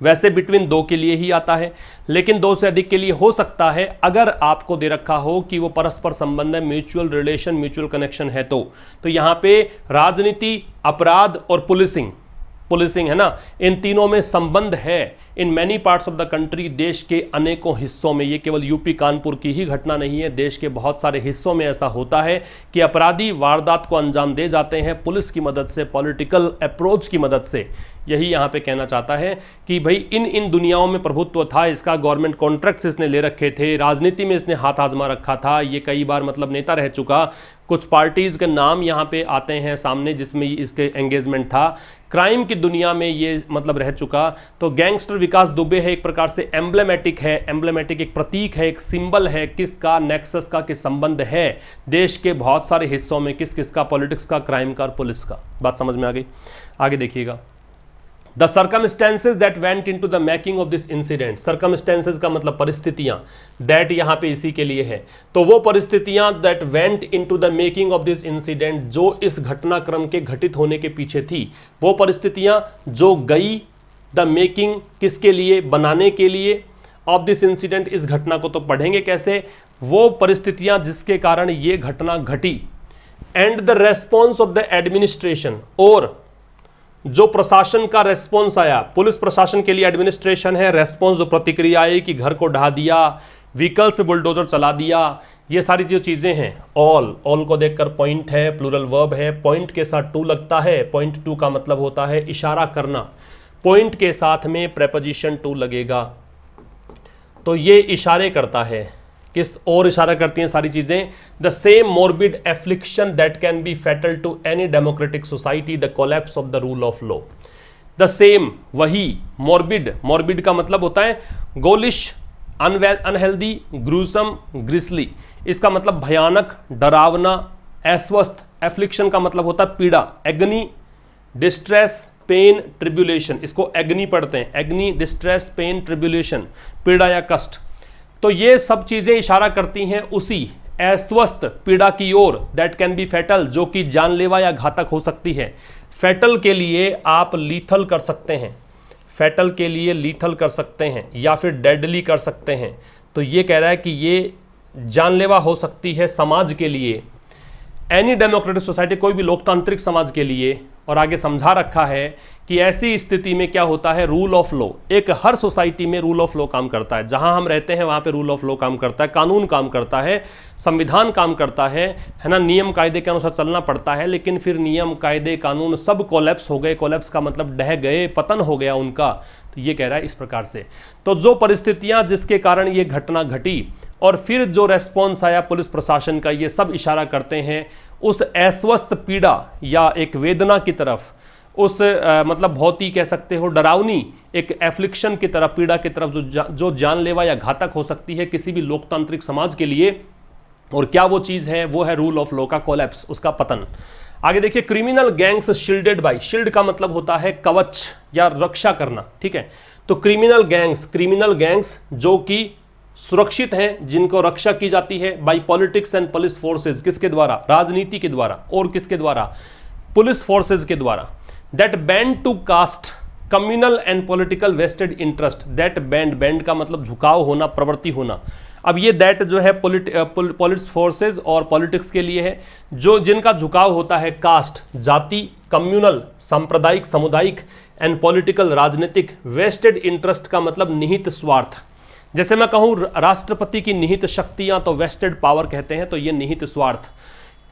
वैसे बिटवीन 2 के लिए ही आता है, लेकिन 2 से अधिक के लिए हो सकता है अगर आपको दे रखा हो कि वो परस्पर संबंध है, म्यूचुअल रिलेशन, म्यूचुअल कनेक्शन है। तो यहां पे राजनीति, अपराध और पुलिसिंग है ना, इन तीनों में संबंध है। In many parts of the country, देश के अनेकों हिस्सों में, ये केवल यूपी कानपुर की ही घटना नहीं है, देश के बहुत सारे हिस्सों में ऐसा होता है कि अपराधी वारदात को अंजाम दे जाते हैं पुलिस की मदद से, पॉलिटिकल अप्रोच की मदद से। यही यहाँ पे कहना चाहता है कि भाई इन दुनियाओं में प्रभुत्व था इसका, गवर्नमेंट कॉन्ट्रैक्ट्स इसने ले रखे थे, राजनीति में इसने हाथ आजमा रखा था, ये कई बार मतलब नेता रह चुका, कुछ पार्टीज के नाम यहाँ पे आते हैं सामने जिसमें इसके एंगेजमेंट था, क्राइम की दुनिया में ये मतलब रह चुका। तो गैंगस्टर विकास दुबे है एक प्रकार से एम्ब्लेमेटिक है, एम्ब्लेमेटिक एक प्रतीक है, एक सिंबल है किसका? नेक्सस का, कि संबंध है देश के बहुत सारे हिस्सों में, किस किस का? पॉलिटिक्स का, क्राइम का और पुलिस का। बात समझ में आ गई? आगे देखिएगा। The circumstances that went into the making of this incident. Circumstances का मतलब परिस्थितियां, दैट यहां पे इसी के लिए है। तो वो परिस्थितियां that went into the making of this incident, जो इस घटनाक्रम के घटित होने के पीछे थी, वो परिस्थितियां जो गई द मेकिंग किसके लिए? बनाने के लिए ऑफ दिस इंसिडेंट, इस घटना को। तो पढ़ेंगे कैसे? वो परिस्थितियां जिसके कारण ये घटना घटी। And the response of the administration, और जो प्रशासन का रेस्पॉन्स आया, पुलिस प्रशासन के लिए एडमिनिस्ट्रेशन है, रेस्पॉन्स जो प्रतिक्रिया आई कि घर को ढहा दिया, व्हीकल्स पे बुलडोजर चला दिया, ये सारी जो चीजें हैं। ऑल को देखकर पॉइंट है, प्लूरल वर्ब है, पॉइंट के साथ टू लगता है, पॉइंट टू का मतलब होता है इशारा करना, पॉइंट के साथ में प्रेपोजिशन टू लगेगा, तो ये इशारे करता है, किस और इशारा करती हैं सारी चीजें? The same morbid affliction that can be fatal to any democratic society, the collapse of the rule of law. The same, वही, मॉर्बिड, मॉर्बिड का मतलब होता है गोलिश, अनहेल्दी, ग्रूसम, ग्रिसली, इसका मतलब भयानक, डरावना, अस्वस्थ, एफ्लिक्शन का मतलब होता है पीड़ा, एग्नी, डिस्ट्रेस, पेन, ट्रिब्यूलेशन, इसको एग्नी पढ़ते हैं, एग्नी, डिस्ट्रेस, पेन, ट्रिब्यूलेशन, पीड़ा या कष्ट। तो ये सब चीजें इशारा करती हैं उसी अस्वस्थ पीड़ा की ओर, दैट कैन बी फैटल, जो कि जानलेवा या घातक हो सकती है। फैटल के लिए आप लीथल कर सकते हैं, फैटल के लिए लीथल कर सकते हैं या फिर डेडली कर सकते हैं। तो ये कह रहा है कि ये जानलेवा हो सकती है समाज के लिए, एनी डेमोक्रेटिक सोसाइटी, कोई भी लोकतांत्रिक समाज के लिए। और आगे समझा रखा है कि ऐसी स्थिति में क्या होता है, रूल ऑफ लॉ, एक हर सोसाइटी में रूल ऑफ लॉ काम करता है, जहां हम रहते हैं वहां पे रूल ऑफ लॉ काम करता है, कानून काम करता है, संविधान काम करता है ना, नियम कायदे के अनुसार चलना पड़ता है। लेकिन फिर नियम कायदे कानून सब कोलैप्स हो गए, कोलैप्स का मतलब ढह गए, पतन हो गया उनका। तो ये कह रहा है इस प्रकार से। तो जो परिस्थितियां जिसके कारण ये घटना घटी और फिर जो रेस्पॉन्स आया पुलिस प्रशासन का, ये सब इशारा करते हैं उस अस्वस्थ पीड़ा या एक वेदना की तरफ, उस मतलब बहुत ही कह सकते हो डरावनी एक एफ्लिक्शन की तरफ, पीड़ा की तरफ, जो जानलेवा या घातक हो सकती है किसी भी लोकतांत्रिक समाज के लिए। और क्या वो चीज़ है, वो है रूल ऑफ लॉ का कोलैप्स, उसका पतन। आगे देखिए, criminal gangs shielded by, shield का मतलब होता है कवच या रक्षा करना, ठीक है। तो क्रिमिनल गैंग्स जो कि सुरक्षित हैं, जिनको रक्षा की जाती है by politics and police forces, किसके द्वारा, राजनीति के द्वारा, और किसके द्वारा, पुलिस फोर्सेज के द्वारा। That bent to caste communal and political vested interest, that bent का मतलब झुकाव होना, प्रवृत्ति होना। अब ये दैट जो है पुलिस फोर्सेज और पॉलिटिक्स के लिए है, जो जिनका झुकाव होता है कास्ट, जाति, कम्युनल, सांप्रदायिक, सामुदायिक, एंड पॉलिटिकल, राजनीतिक, वेस्टेड इंटरेस्ट का मतलब निहित स्वार्थ। जैसे मैं कहूं राष्ट्रपति की निहित शक्तियां तो वेस्टेड पावर कहते हैं, तो ये निहित स्वार्थ।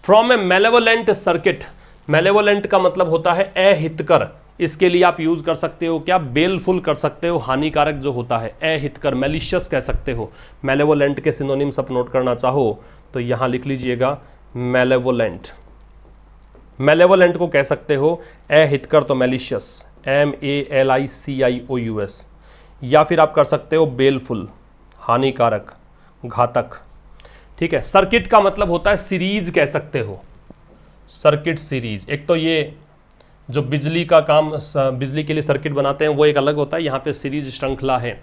फ्रॉम ए मेलेवोलेंट सर्किट, मेलेवोलेंट का मतलब होता है अहितकर, इसके लिए आप यूज कर सकते हो क्या, बेलफुल कर सकते हो, हानिकारक जो होता है, अहितकर, मैलिशियस कह सकते हो। मेलेवोलेंट के सिनोनिम्स आप नोट करना चाहो तो यहां लिख लीजिएगा मेलेवोलेंट, मेलेवोलेंट को कह सकते हो अहितकर, तो मैलिशियस, MALICIOUS, या फिर आप कर सकते हो बेलफुल, हानिकारक, घातक, ठीक है। सर्किट का मतलब होता है सीरीज कह सकते हो, सर्किट सीरीज। एक तो ये जो बिजली का काम, बिजली के लिए सर्किट बनाते हैं वो एक अलग होता है, यहाँ पे सीरीज श्रृंखला है।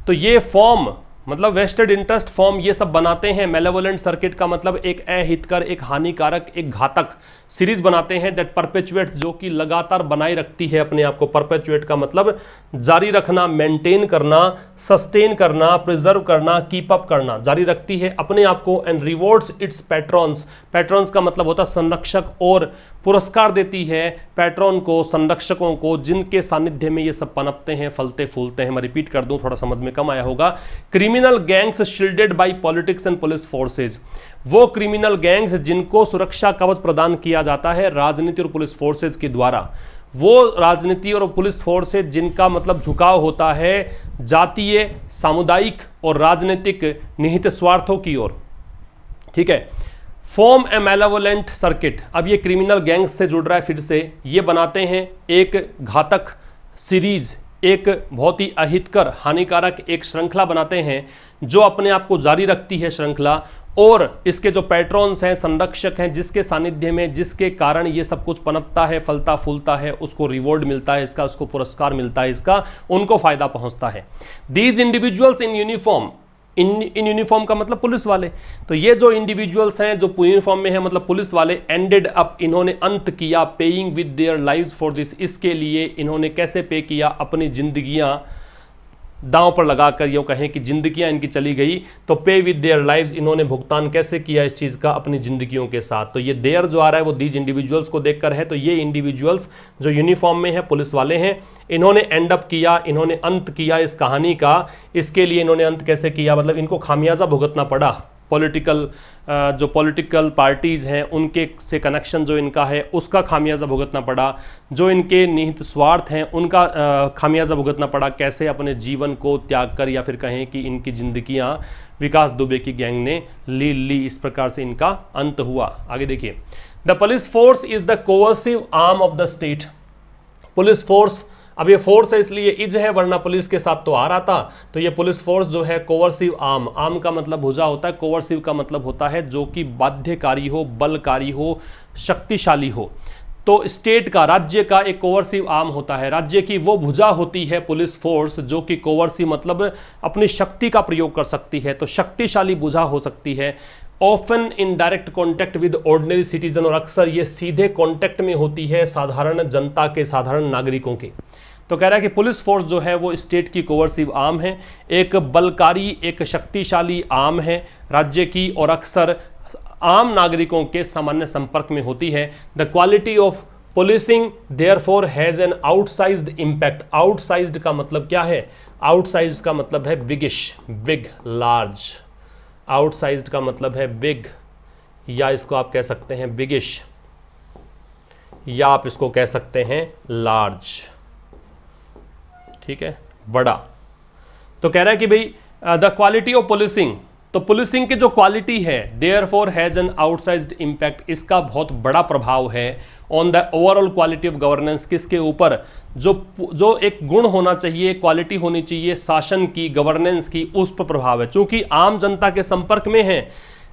तो ये फॉर्म मतलब वेस्टेड इंटरेस्ट फॉर्म ये सब बनाते हैं। मेलेवोलेंट सर्किट का मतलब एक अहितकर, एक हानिकारक, एक घातक सीरीज बनाते हैं, दैट परपेचुएट, जो कि लगातार बनाए रखती है अपने आप को। परपेचुएट का मतलब जारी रखना, मेंटेन करना, सस्टेन करना, प्रिजर्व करना, कीप अप करना, जारी रखती है अपने आप को। And rewards it's patrons, patrons का मतलब होता है संरक्षक, और पुरस्कार देती है पैट्रॉन को, संरक्षकों को, जिनके सानिध्य में ये सब पनपते हैं, फलते फूलते हैं। मैं रिपीट कर दूं, थोड़ा समझ में कम आया होगा। Criminal gangs shielded by politics and police forces, वो क्रिमिनल गैंग्स जिनको सुरक्षा कवच प्रदान किया जाता है राजनीति और पुलिस फोर्सेज के द्वारा। वो राजनीति और पुलिस फोर्सेज जिनका मतलब झुकाव होता है जातीय, सामुदायिक और राजनीतिक निहित स्वार्थों की ओर, ठीक है। फॉर्म ए मेलेवोलेंट सर्किट, अब ये क्रिमिनल गैंग्स से जुड़ रहा है फिर से। ये बनाते हैं एक घातक सीरीज, एक बहुत ही अहितकर, हानिकारक एक श्रृंखला बनाते हैं जो अपने आप को जारी रखती है श्रृंखला। और इसके जो पैट्रॉन्स हैं, संरक्षक हैं, जिसके सानिध्य में, जिसके कारण ये सब कुछ पनपता है, फलता फूलता है, उसको रिवॉर्ड मिलता है इसका, उसको पुरस्कार मिलता है इसका, उनको फायदा पहुंचता है। These individuals in uniform, in uniform का मतलब पुलिस वाले। तो ये जो इंडिविजुअल्स हैं जो यूनिफॉर्म में है मतलब पुलिस वाले, एंडेड अप, इन्होंने अंत किया, paying with their lives for this, इसके लिए इन्होंने कैसे पे किया, अपनी जिंदगियां दांव पर लगाकर, यूं कहें कि जिंदगियां इनकी चली गई। तो पे विद देयर लाइव्स, इन्होंने भुगतान कैसे किया इस चीज का, अपनी जिंदगियों के साथ। तो ये देयर जो आ रहा है वो दीज इंडिविजुअल्स को देखकर है। तो ये इंडिविजुअल्स जो यूनिफॉर्म में है, पुलिस वाले हैं, इन्होंने एंड अप किया, इन्होंने अंत किया इस कहानी का। इसके लिए इन्होंने अंत कैसे किया, मतलब इनको खामियाजा भुगतना पड़ा। जो पॉलिटिकल पार्टीज हैं उनके से कनेक्शन जो इनका है उसका खामियाजा भुगतना पड़ा, जो इनके निहित स्वार्थ हैं उनका खामियाजा भुगतना पड़ा। कैसे, अपने जीवन को त्याग कर, या फिर कहें कि इनकी जिंदगियां विकास दुबे की गैंग ने ली। इस प्रकार से इनका अंत हुआ। आगे देखिए, the police force is the coercive arm of the state. Police force अब ये फोर्स है इसलिए इज है, वरना पुलिस के साथ तो आ रहा था। तो ये पुलिस फोर्स जो है कोवर्सिव आर्म, आर्म का मतलब भुजा होता है, कोवर्सिव का मतलब होता है जो कि बाध्यकारी हो, बलकारी हो, शक्तिशाली हो। तो स्टेट का, राज्य का एक कोवर्सिव आर्म होता है, राज्य की वो भुजा होती है पुलिस फोर्स जो कि कोवर्सिव मतलब अपनी शक्ति का प्रयोग कर सकती है। तो शक्तिशाली भुजा हो सकती है। Often in direct contact with ordinary citizen, और अक्सर ये सीधे कॉन्टैक्ट में होती है साधारण जनता के, साधारण नागरिकों के। तो कह रहा है कि पुलिस फोर्स जो है वो स्टेट की कोवर्सिव आर्म है, एक बलकारी, एक शक्तिशाली आर्म है राज्य की, और अक्सर आम नागरिकों के सामान्य संपर्क में होती है। The quality of policing therefore has an outsized impact. Outsized का मतलब क्या है? आउटसाइज्ड का मतलब है बिगिश, बिग, लार्ज। आउटसाइज्ड का मतलब है बिग, या इसको आप कह सकते हैं बिगिश, या आप इसको कह सकते हैं लार्ज। ठीक है, बड़ा। तो कह रहा है कि भाई द क्वालिटी ऑफ पुलिसिंग, तो पुलिसिंग की जो क्वालिटी है therefore has an outsized impact, इसका बहुत बड़ा प्रभाव है on the overall quality of governance. किसके ऊपर? जो एक गुण होना चाहिए, क्वालिटी होनी चाहिए शासन की, गवर्नेंस की, उस पर प्रभाव है। चूंकि आम जनता के संपर्क में है,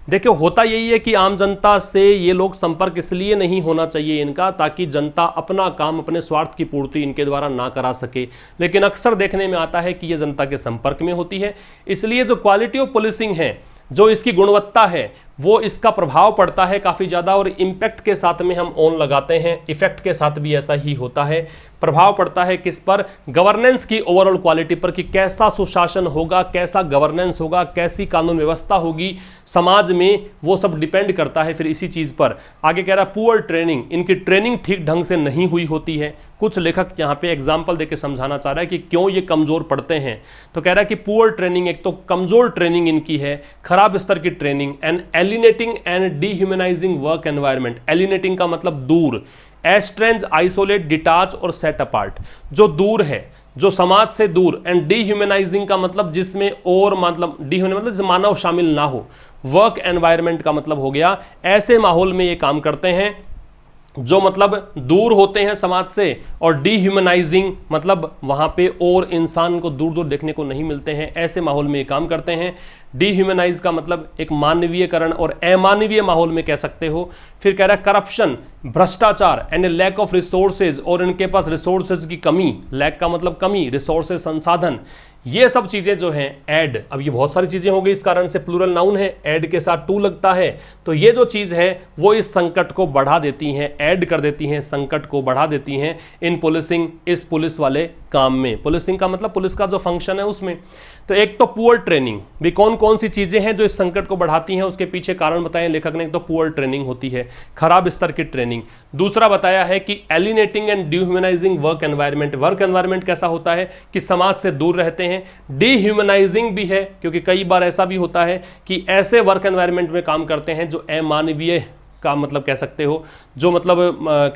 देखिए होता यही है कि आम जनता से ये लोग संपर्क इसलिए नहीं होना चाहिए इनका ताकि जनता अपना काम, अपने स्वार्थ की पूर्ति इनके द्वारा ना करा सके, लेकिन अक्सर देखने में आता है कि ये जनता के संपर्क में होती है। इसलिए जो क्वालिटी ऑफ पुलिसिंग है, जो इसकी गुणवत्ता है, वो इसका प्रभाव पड़ता है काफ़ी ज़्यादा। और इम्पैक्ट के साथ में हम ऑन लगाते हैं, इफेक्ट के साथ भी ऐसा ही होता है। प्रभाव पड़ता है किस पर? गवर्नेंस की ओवरऑल क्वालिटी पर, कि कैसा सुशासन होगा, कैसा गवर्नेंस होगा, कैसी कानून व्यवस्था होगी समाज में, वो सब डिपेंड करता है फिर इसी चीज़ पर। आगे कह रहा है पुअर ट्रेनिंग, इनकी ट्रेनिंग ठीक ढंग से नहीं हुई होती है। कुछ लेखक यहाँ पे एग्जाम्पल देके समझाना चाह रहा है कि क्यों ये कमज़ोर पड़ते हैं। तो कह रहा है कि पुअर ट्रेनिंग, एक तो कमज़ोर ट्रेनिंग इनकी है, खराब स्तर की training, and alienating and dehumanising work environment. Alienating का मतलब दूर, एस्ट्रेंज, आइसोलेट, डिटाच और सेट अपार्ट, जो दूर है, जो समाज से दूर। एंड डीह्यूमनाइजिंग का मतलब जिसमें और मतलब डीह्यूमन मतलब मानव शामिल ना हो। वर्क एनवायरनमेंट का मतलब हो गया ऐसे माहौल में ये काम करते हैं जो मतलब दूर होते हैं समाज से, और डीह्यूमनाइजिंग मतलब वहां पे और इंसान को दूर दूर देखने को नहीं मिलते हैं, ऐसे माहौल में ये काम करते हैं। डीह्यूमनाइज का मतलब एक मानवीयकरण और अमानवीय माहौल में कह सकते हो। फिर कह रहा है करप्शन, भ्रष्टाचार, एंड लैक ऑफ रिसोर्सेज, और इनके पास रिसोर्सेज की कमी। लैक का मतलब कमी, रिसोर्सेज संसाधन, ये सब चीजें जो हैं एड, अब ये बहुत सारी चीजें हो गई, इस कारण से प्लूरल नाउन है, एड के साथ टू लगता है। तो ये जो चीज है वो इस संकट को बढ़ा देती हैं, ऐड कर देती हैं, संकट को बढ़ा देती हैं इन पुलिसिंग, इस पुलिस वाले काम में। पुलिसिंग का मतलब पुलिस का जो फंक्शन है उसमें। तो एक तो पुअर ट्रेनिंग, भी कौन कौन सी चीजें हैं जो इस संकट को बढ़ाती हैं, उसके पीछे कारण बताएं लेखक ने। एक तो पुअर ट्रेनिंग होती है, खराब स्तर की ट्रेनिंग। दूसरा बताया है कि alienating and dehumanising work environment. Work environment कैसा होता है कि समाज से दूर रहते हैं। डिह्यूमनाइजिंग भी है, क्योंकि कई बार ऐसा भी होता है कि ऐसे वर्क एनवायरनमेंट में काम करते हैं जो अमानवीय का मतलब कह सकते हो, जो मतलब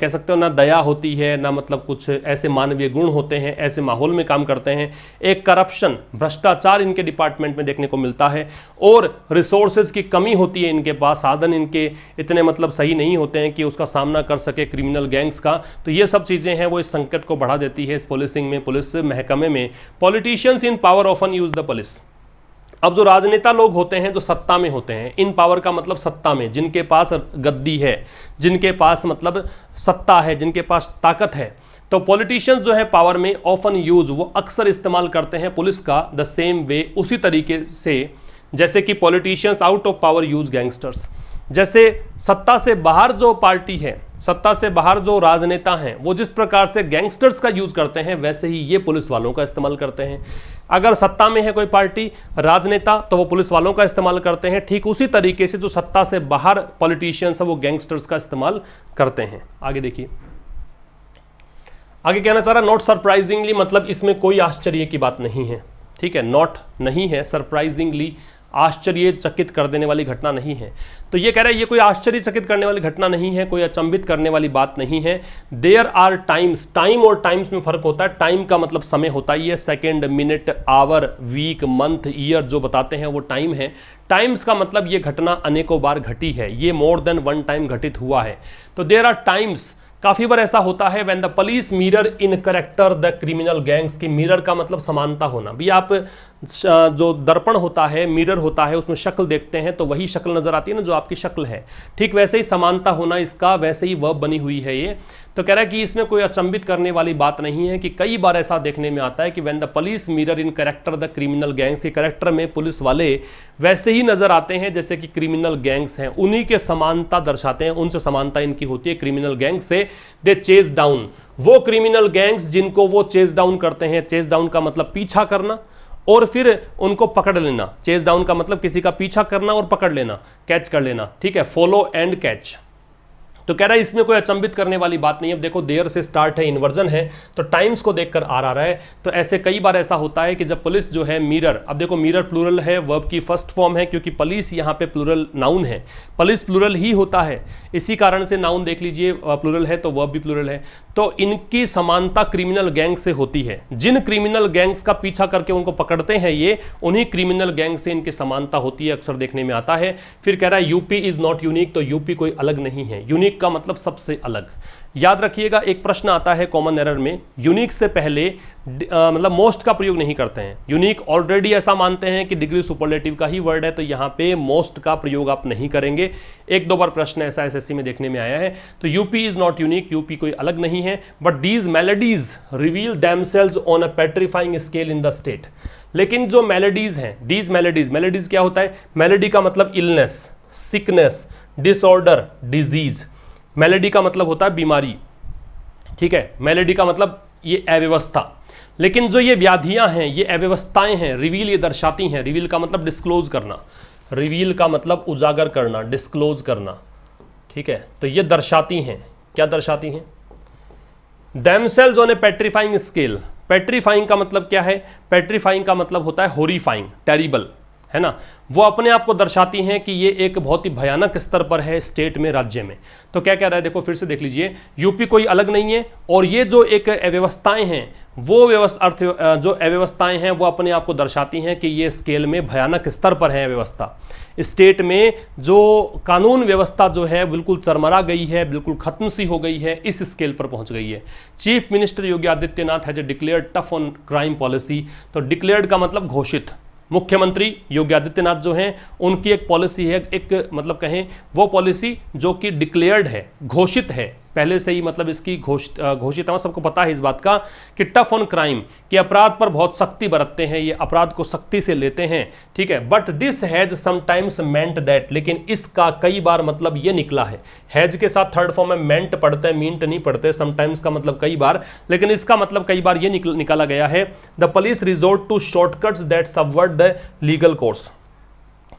कह सकते हो ना दया होती है ना मतलब कुछ ऐसे मानवीय गुण होते हैं, ऐसे माहौल में काम करते हैं। एक करप्शन, भ्रष्टाचार इनके डिपार्टमेंट में देखने को मिलता है, और रिसोर्सेज की कमी होती है इनके पास, साधन इनके इतने मतलब सही नहीं होते हैं कि उसका सामना कर सके क्रिमिनल गैंग्स का। तो ये सब चीज़ें हैं वो इस संकट को बढ़ा देती है इस पुलिसिंग में, पुलिस महकमे में। Politicians in power often use the police. अब जो राजनेता लोग होते हैं जो सत्ता में होते हैं, इन पावर का मतलब सत्ता में, जिनके पास गद्दी है, जिनके पास मतलब सत्ता है, जिनके पास ताकत है, तो पॉलिटिशियंस जो है पावर में ऑफन यूज, वो अक्सर इस्तेमाल करते हैं पुलिस का द सेम वे, उसी तरीके से जैसे कि politicians out of power use gangsters. जैसे सत्ता से बाहर जो पार्टी है, सत्ता से बाहर जो राजनेता हैं, वो जिस प्रकार से गैंगस्टर्स का यूज करते हैं वैसे ही ये पुलिस वालों का इस्तेमाल करते हैं। अगर सत्ता में है कोई पार्टी, राजनेता, तो वो पुलिस वालों का इस्तेमाल करते हैं। ठीक उसी तरीके से जो सत्ता से बाहर पॉलिटिशियंस है वो गैंगस्टर्स का इस्तेमाल करते हैं। आगे देखिए, आगे कहना चाह रहा नॉट सरप्राइजिंगली, मतलब इसमें कोई आश्चर्य की बात नहीं है। ठीक है, नॉट नहीं है, सरप्राइजिंगली आश्चर्यचकित कर देने वाली घटना नहीं है। तो ये कह रहा है ये कोई आश्चर्यचकित करने वाली घटना नहीं है, कोई अचंभित करने वाली बात नहीं है। देयर आर टाइम्स, टाइम और टाइम्स में फर्क होता है। टाइम का मतलब समय होता है, ये second, minute, hour, week, month, year जो बताते हैं वो टाइम है। टाइम्स का मतलब ये घटना अनेकों बार घटी है, ये मोर देन वन टाइम घटित हुआ है। तो देयर आर टाइम्स, काफी बार ऐसा होता है when the police mirror in character the criminal gangs की मिरर का मतलब समानता होना। भी आप जो दर्पण होता है, मिरर होता है, उसमें शक्ल देखते हैं तो वही शक्ल नजर आती है ना जो आपकी शक्ल है, ठीक वैसे ही समानता होना इसका, वैसे ही वर्ब बनी हुई है ये। तो कह रहा है कि इसमें कोई अचंभित करने वाली बात नहीं है कि कई बार ऐसा देखने में आता है कि when the police mirror in character the criminal gangs के कैरेक्टर में पुलिस वाले वैसे ही नजर आते हैं जैसे कि क्रिमिनल गैंग्स हैं, उन्हीं के समानता दर्शाते हैं, उनसे समानता इनकी होती है क्रिमिनल गैंग से। दे चेज डाउन, वो क्रिमिनल गैंग्स जिनको वो चेज डाउन करते हैं, चेज डाउन का मतलब पीछा करना और फिर उनको पकड़ लेना। चेज डाउन का मतलब किसी का पीछा करना और पकड़ लेना, कैच कर लेना, ठीक है, फॉलो एंड कैच। तो कह रहा है इसमें कोई अचंभित करने वाली बात नहीं है। अब देखो देयर से स्टार्ट है, इन्वर्जन है, तो टाइम्स को देखकर आ रहा है। तो ऐसे कई बार ऐसा होता है कि जब पुलिस जो है मिरर, अब देखो मिरर प्लूरल है, वर्ब की फर्स्ट फॉर्म है, क्योंकि पुलिस यहाँ पे प्लूरल नाउन है, पुलिस प्लूरल ही होता है, इसी कारण से नाउन देख लीजिए प्लूरल है तो वर्ब भी प्लूरल है। तो इनकी समानता क्रिमिनल गैंग से होती है, जिन क्रिमिनल गैंग्स का पीछा करके उनको पकड़ते हैं ये, उन्हीं क्रिमिनल गैंग से इनकी समानता होती है, अक्सर देखने में आता है। फिर कह रहा है यूपी इज नॉट यूनिक, तो यूपी कोई अलग नहीं है, यूनिक का मतलब सबसे अलग। याद रखिएगा एक प्रश्न आता है कॉमन एरर में, यूनिक से पहले मतलब मोस्ट का प्रयोग नहीं करते हैं। यूनिक ऑलरेडी ऐसा मानते हैं कि डिग्री सुपरलेटिव का ही वर्ड है, तो यहां पे मोस्ट का प्रयोग आप नहीं करेंगे। एक दो बार प्रश्न ऐसा एसएससी में देखने में आया है। तो UP is not unique, UP कोई अलग नहीं है, but these melodies reveal themselves on a petrifying scale in the state. लेकिन जो मेलोडीज हैं, दीज मेलोडीज क्या होता है? मेलोडी का मतलब illness, sickness, disorder, disease. Melody का मतलब होता है बीमारी, ठीक है, मेलोडी का मतलब ये अव्यवस्था। लेकिन जो ये व्याधियां हैं, ये अव्यवस्थाएं हैं, रिवील ये दर्शाती हैं। रिवील का मतलब डिस्क्लोज करना, रिवील का मतलब उजागर करना, डिस्क्लोज करना, ठीक है। तो ये दर्शाती हैं, क्या दर्शाती हैं? Themselves on a petrifying scale. Petrifying का मतलब क्या है? पेट्रीफाइंग का मतलब होता है होरीफाइंग, टेरिबल, है ना। वो अपने आप को दर्शाती हैं कि ये एक बहुत ही भयानक स्तर पर है स्टेट में, राज्य में। तो क्या कह रहा है, देखो फिर से देख लीजिए, यूपी कोई अलग नहीं है, और ये जो एक अव्यवस्थाएं हैं, वो जो अव्यवस्थाएं हैं वो अपने आप को दर्शाती हैं कि ये स्केल में भयानक स्तर पर है अव्यवस्था। स्टेट में जो कानून व्यवस्था जो है बिल्कुल चरमरा गई है, बिल्कुल खत्म सी हो गई है, इस स्केल पर पहुंच गई है। Chief minister Yogi Adityanath has declared tough on crime policy. तो डिक्लेयर्ड का मतलब घोषित। मुख्यमंत्री योगी आदित्यनाथ जो हैं, उनकी एक पॉलिसी है, एक मतलब कहें वो पॉलिसी जो कि डिक्लेयर्ड है, घोषित है पहले से ही, मतलब इसकी घोषित है, सबको पता है इस बात का कि टफ ऑन क्राइम, कि अपराध पर बहुत सख्ती बरतते हैं, ये अपराध को सख्ती से लेते हैं, ठीक है। But this has sometimes meant that, लेकिन इसका कई बार मतलब ये निकला है। हैज के साथ थर्ड फॉर्म में मेंट पढ़ते हैं, मींट नहीं पढ़ते। समटाइम्स का मतलब कई बार, लेकिन इसका मतलब कई बार ये निकाला गया है, the police resort to shortcuts that subvert the legal course,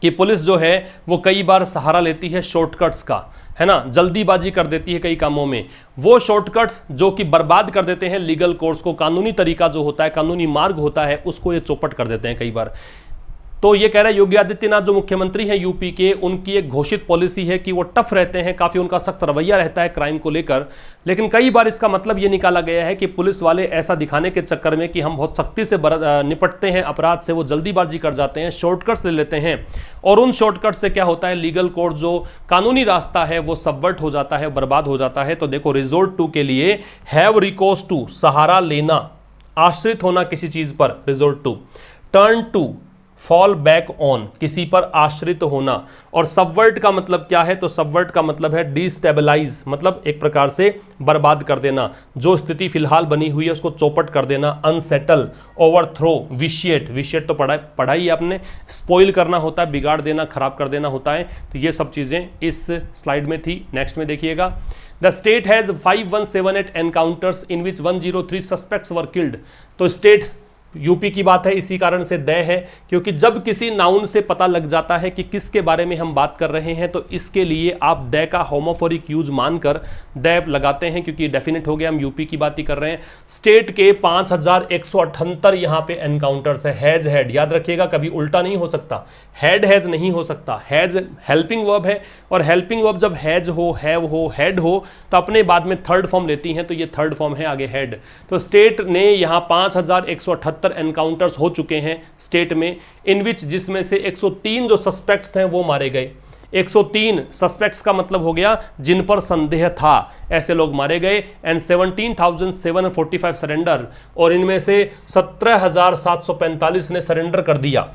कि पुलिस जो है वो कई बार सहारा लेती है शॉर्टकट्स का, है ना, जल्दीबाजी कर देती है कई कामों में। वो शॉर्टकट्स जो कि बर्बाद कर देते हैं लीगल कोर्स को, कानूनी तरीका जो होता है, कानूनी मार्ग होता है, उसको ये चौपट कर देते हैं कई बार। तो ये कह रहा है योगी आदित्यनाथ जो मुख्यमंत्री हैं यूपी के, उनकी एक घोषित पॉलिसी है कि वो टफ रहते हैं, काफी उनका सख्त रवैया रहता है क्राइम को लेकर। लेकिन कई बार इसका मतलब ये निकाला गया है कि पुलिस वाले ऐसा दिखाने के चक्कर में कि हम बहुत सख्ती से निपटते हैं अपराध से, वो जल्दीबाजी कर जाते हैं, शॉर्टकट्स ले लेते हैं, और उन शॉर्टकट से क्या होता है, लीगल कोर्ट जो कानूनी रास्ता है वो सबवर्ट हो जाता है, बर्बाद हो जाता है। तो देखो रिजोर्ट टू के लिए हैव रिकोर्स टू, सहारा लेना, आश्रित होना किसी चीज पर, resort to. Turn to, fall back on, किसी पर आश्रित होना। और सबवर्ट का मतलब क्या है? तो सबवर्ट का मतलब है डिस्टेबलाइज, मतलब एक प्रकार से बर्बाद कर देना, जो स्थिति फिलहाल बनी हुई है उसको चौपट कर देना। अनसेटल, ओवरथ्रो, विशिएट, विशिएट तो पढ़ाई आपने, स्पॉइल करना होता है, बिगाड़ देना, खराब कर देना होता है। तो ये सब चीजें इस स्लाइड में थी। नेक्स्ट में देखिएगा, the state has 5178 encounters in which 103 suspects were killed. तो स्टेट यूपी की बात है, इसी कारण से द है, क्योंकि जब किसी नाउन से पता लग जाता है कि किसके बारे में हम बात कर रहे हैं, तो इसके लिए आप द का होमोफोरिक यूज मानकर द लगाते हैं, क्योंकि डेफिनेट हो गया, हम यूपी की बात ही कर रहे हैं। स्टेट के 5178 यहां पे एनकाउंटर्स है। हैज हैड, याद रखिएगा कभी उल्टा नहीं हो सकता, हैड हैज नहीं हो सकता। हैज हेल्पिंग वर्ब है, और हेल्पिंग वर्ब जब हैज हो, हैव हो, हैड हो, तो अपने बाद में थर्ड फॉर्म लेती हैं, तो ये थर्ड फॉर्म है आगे हैड। तो स्टेट ने यहां 5178 एनकाउंटर्स हो चुके हैं स्टेट में, इन विच जिसमें से 103 जो सस्पेक्ट्स हैं वो मारे गए। 103 सस्पेक्ट्स का मतलब हो गया जिन पर संदेह था, ऐसे लोग मारे गए। एंड 17,745 सरेंडर, और इनमें से 17,745 ने सरेंडर कर दिया।